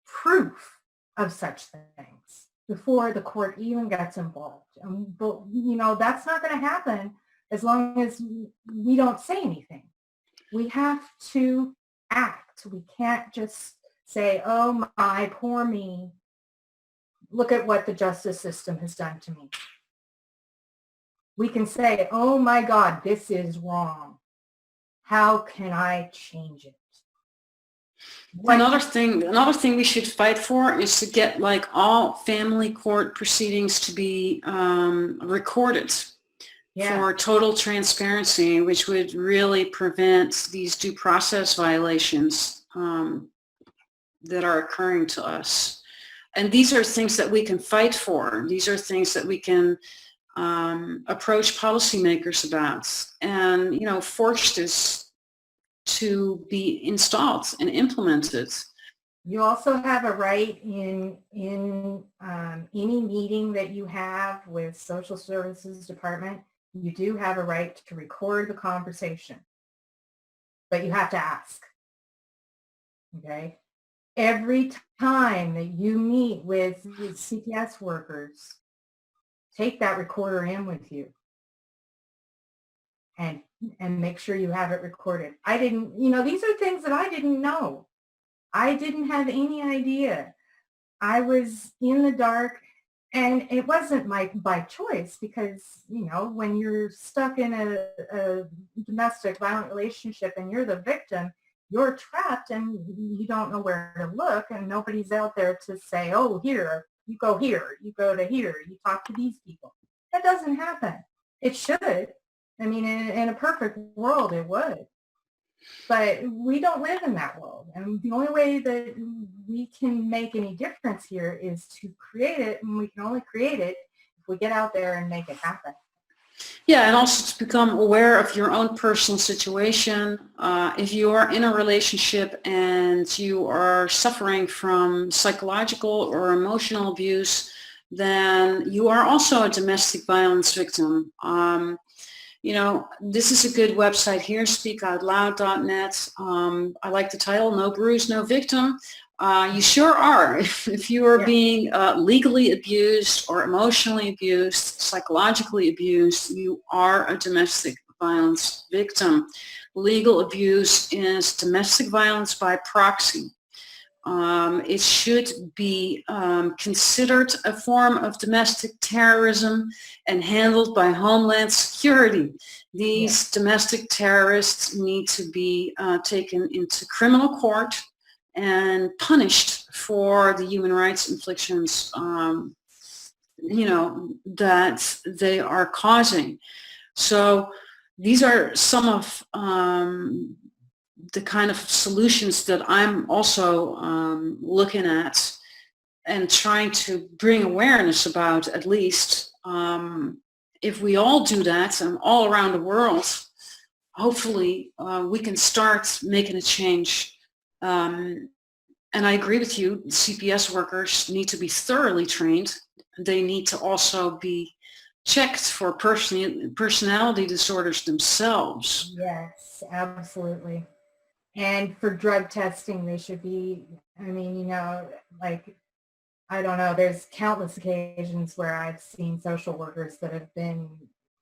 proof of such things before the court even gets involved. But, that's not going to happen as long as we don't say anything. We have to act. We can't just say, oh my, poor me. Look at what the justice system has done to me. We can say, oh my God, this is wrong. How can I change it? Another thing we should fight for is to get all family court proceedings to be recorded. Yeah. For total transparency, which would really prevent these due process violations that are occurring to us. And these are things that we can fight for. These are things that we can approach policymakers about and, force this to be installed and implemented. You also have a right in any meeting that you have with Social Services Department. You do have a right to record the conversation. but you have to ask. Okay? Every time that you meet with CPS workers, take that recorder in with you and make sure you have it recorded. I didn't, these are things that I didn't know. I didn't have any idea. I was in the dark, and it wasn't by choice, because, when you're stuck in a domestic violent relationship and you're the victim, you're trapped and you don't know where to look, and nobody's out there to say, oh, here, you go to here, you talk to these people. That doesn't happen. It should. I mean, in a perfect world, it would. But we don't live in that world. And the only way that we can make any difference here is to create it, and we can only create it if we get out there and make it happen. Yeah, and also to become aware of your own personal situation. If you are in a relationship and you are suffering from psychological or emotional abuse, then you are also a domestic violence victim. This is a good website here, speakoutloud.net. I like the title, No Bruise, No Victim. You sure are. If you are being legally abused or emotionally abused, psychologically abused, you are a domestic violence victim. Legal abuse is domestic violence by proxy. It should be considered a form of domestic terrorism and handled by Homeland Security. These domestic terrorists need to be taken into criminal court and punished for the human rights inflictions, that they are causing. So these are some of the kind of solutions that I'm also looking at and trying to bring awareness about, at least. If we all do that, and all around the world, hopefully we can start making a change. And I agree with you, CPS workers need to be thoroughly trained. They need to also be checked for personality disorders themselves. Yes, absolutely. And for drug testing, they should be, I don't know, there's countless occasions where I've seen social workers that have been,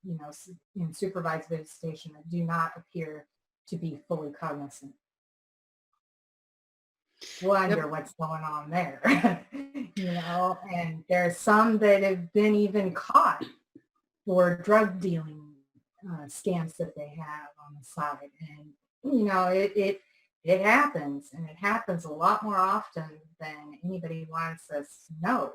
in supervised visitation that do not appear to be fully cognizant. Wonder what's going on there, and there's some that have been even caught for drug dealing scams that they have on the side. And, it happens, and it happens a lot more often than anybody wants us to know.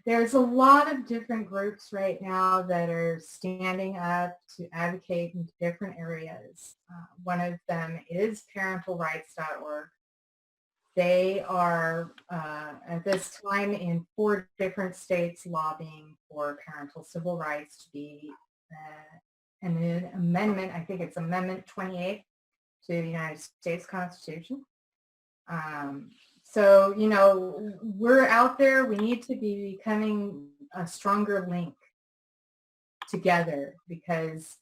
There's a lot of different groups right now that are standing up to advocate in different areas. One of them is parentalrights.org. They are, at this time, in 4 different states lobbying for parental civil rights to be an amendment. I think it's Amendment 28 to the United States Constitution. So, we're out there. We need to be becoming a stronger link together, because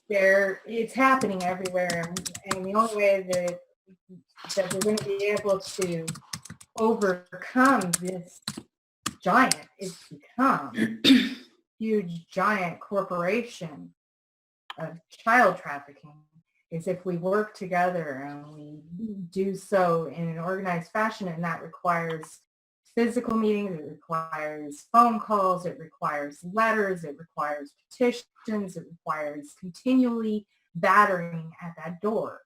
it's happening everywhere. And the only way that we're going to be able to overcome this giant is become huge, giant corporation of child trafficking is if we work together and we do so in an organized fashion. And that requires physical meetings, it requires phone calls, it requires letters, it requires petitions, it requires continually battering at that door.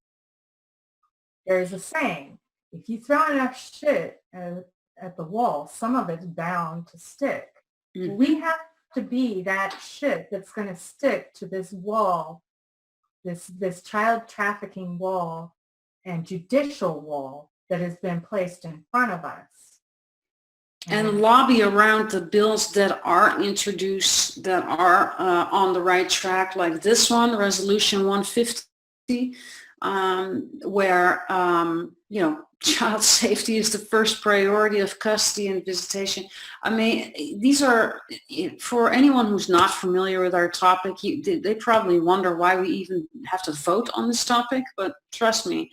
There's a saying, if you throw enough shit at the wall, some of it's bound to stick. Mm-hmm. We have to be that shit that's going to stick to this wall, this child trafficking wall and judicial wall that has been placed in front of us. And lobby around the bills that are introduced, that are on the right track, like this one, Resolution 150. where, child safety is the first priority of custody and visitation. I mean, these are, for anyone who's not familiar with our topic, they probably wonder why we even have to vote on this topic, but trust me,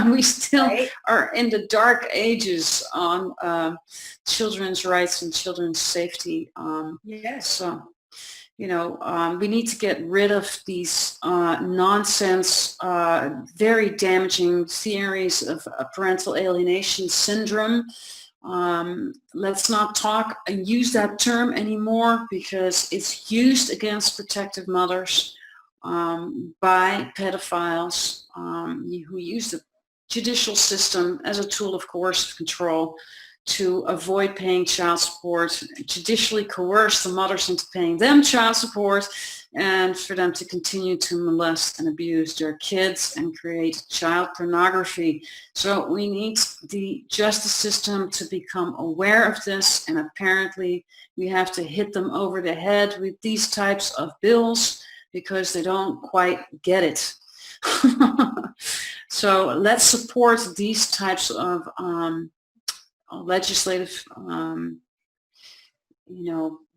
we still are in the dark ages on children's rights and children's safety. Yes. So, we need to get rid of these nonsense, very damaging theories of parental alienation syndrome. Let's not talk and use that term anymore, because it's used against protective mothers by pedophiles who use the judicial system as a tool of coercive control to avoid paying child support, judicially coerce the mothers into paying them child support, and for them to continue to molest and abuse their kids and create child pornography. So we need the justice system to become aware of this, and apparently we have to hit them over the head with these types of bills because they don't quite get it. So let's support these types of legislative,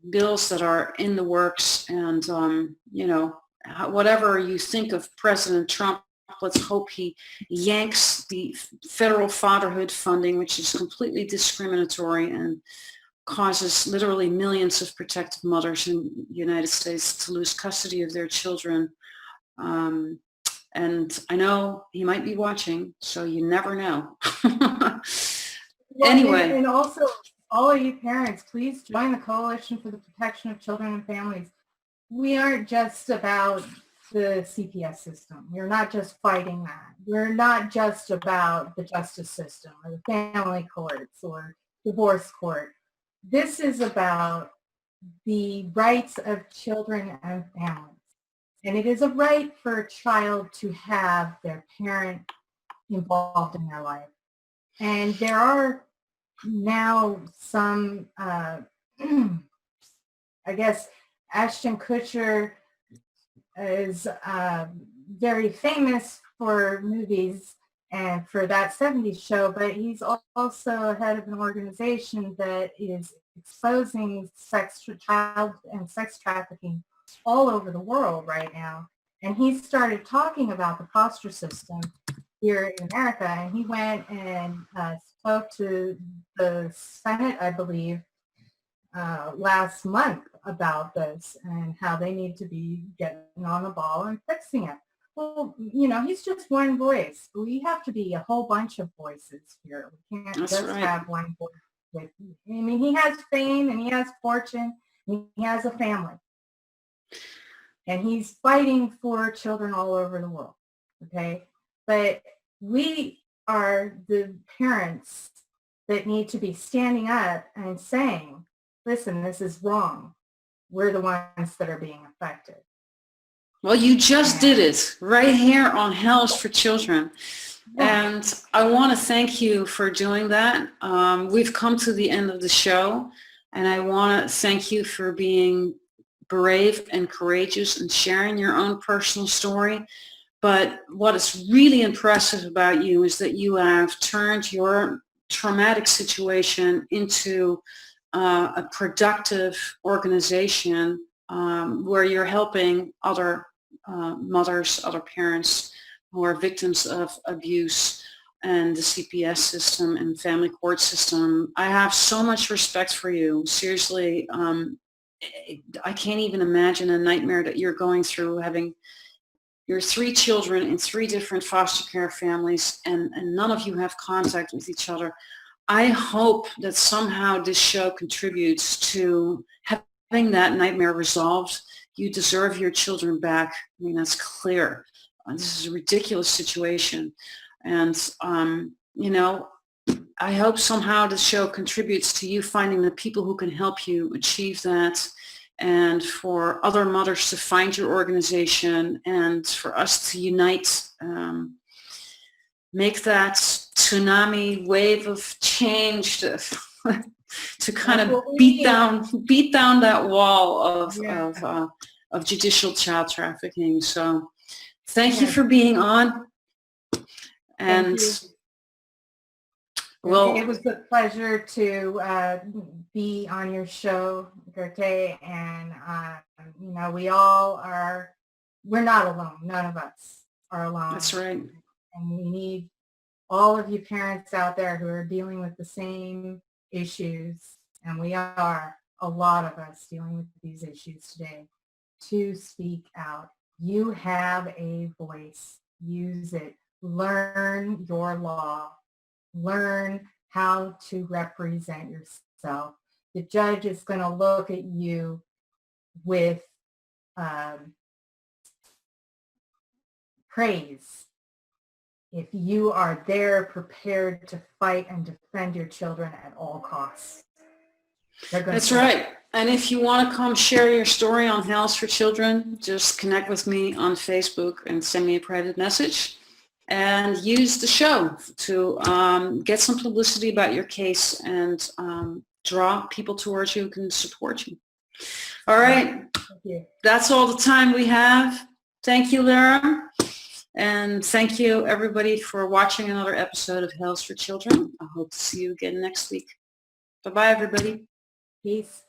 bills that are in the works. And, whatever you think of President Trump, let's hope he yanks the federal fatherhood funding, which is completely discriminatory and causes literally millions of protective mothers in the United States to lose custody of their children. And I know he might be watching, so you never know. Well, anyway. And also, all of you parents, please join the Coalition for the Protection of Children and Families. We aren't just about the CPS system. We're not just fighting that. We're not just about the justice system or the family courts or divorce court. This is about the rights of children and families. And it is a right for a child to have their parent involved in their life. And there are now some, I guess, Ashton Kutcher is very famous for movies and for that 70s show, but he's also head of an organization that is exposing child and sex trafficking all over the world right now. And he started talking about the foster system here in America, and he went and spoke to the Senate, I believe, last month about this and how they need to be getting on the ball and fixing it. Well, he's just one voice. We have to be a whole bunch of voices here. We can't have one voice. I mean, he has fame and he has fortune and he has a family. And he's fighting for children all over the world, okay? But we are the parents that need to be standing up and saying, listen, this is wrong. We're the ones that are being affected. Well, you just did it right here on Hells for Children. And I want to thank you for doing that. We've come to the end of the show, and I want to thank you for being brave and courageous and sharing your own personal story. But what is really impressive about you is that you have turned your traumatic situation into a productive organization where you're helping other mothers, other parents who are victims of abuse and the CPS system and family court system. I have so much respect for you. Seriously, I can't even imagine a nightmare that you're going through, having your 3 children in 3 different foster care families, and none of you have contact with each other. I hope that somehow this show contributes to having that nightmare resolved. You deserve your children back. I mean, that's clear. This is a ridiculous situation. And, I hope somehow the show contributes to you finding the people who can help you achieve that, and for other mothers to find your organization, and for us to unite, make that tsunami wave of change to kind of beat down that wall of judicial child trafficking. So thank you Yeah. for being on. And Thank you. well, It was a pleasure to be on your show, Geerte, and we're not alone. None of us are alone. that's right. And we need all of you parents out there who are dealing with the same issues, and we are, a lot of us, dealing with these issues today, to speak out. You have a voice. Use it. Learn your law. Learn how to represent yourself. The judge is going to look at you with praise if you are there prepared to fight and defend your children at all costs. That's right. And if you want to come share your story on House for Children, just connect with me on Facebook and send me a private message. And use the show to get some publicity about your case and draw people towards you who can support you. All right. Thank you. That's all the time we have. Thank you, Lyra. And thank you, everybody, for watching another episode of House for Children. I hope to see you again next week. Bye-bye, everybody. Peace.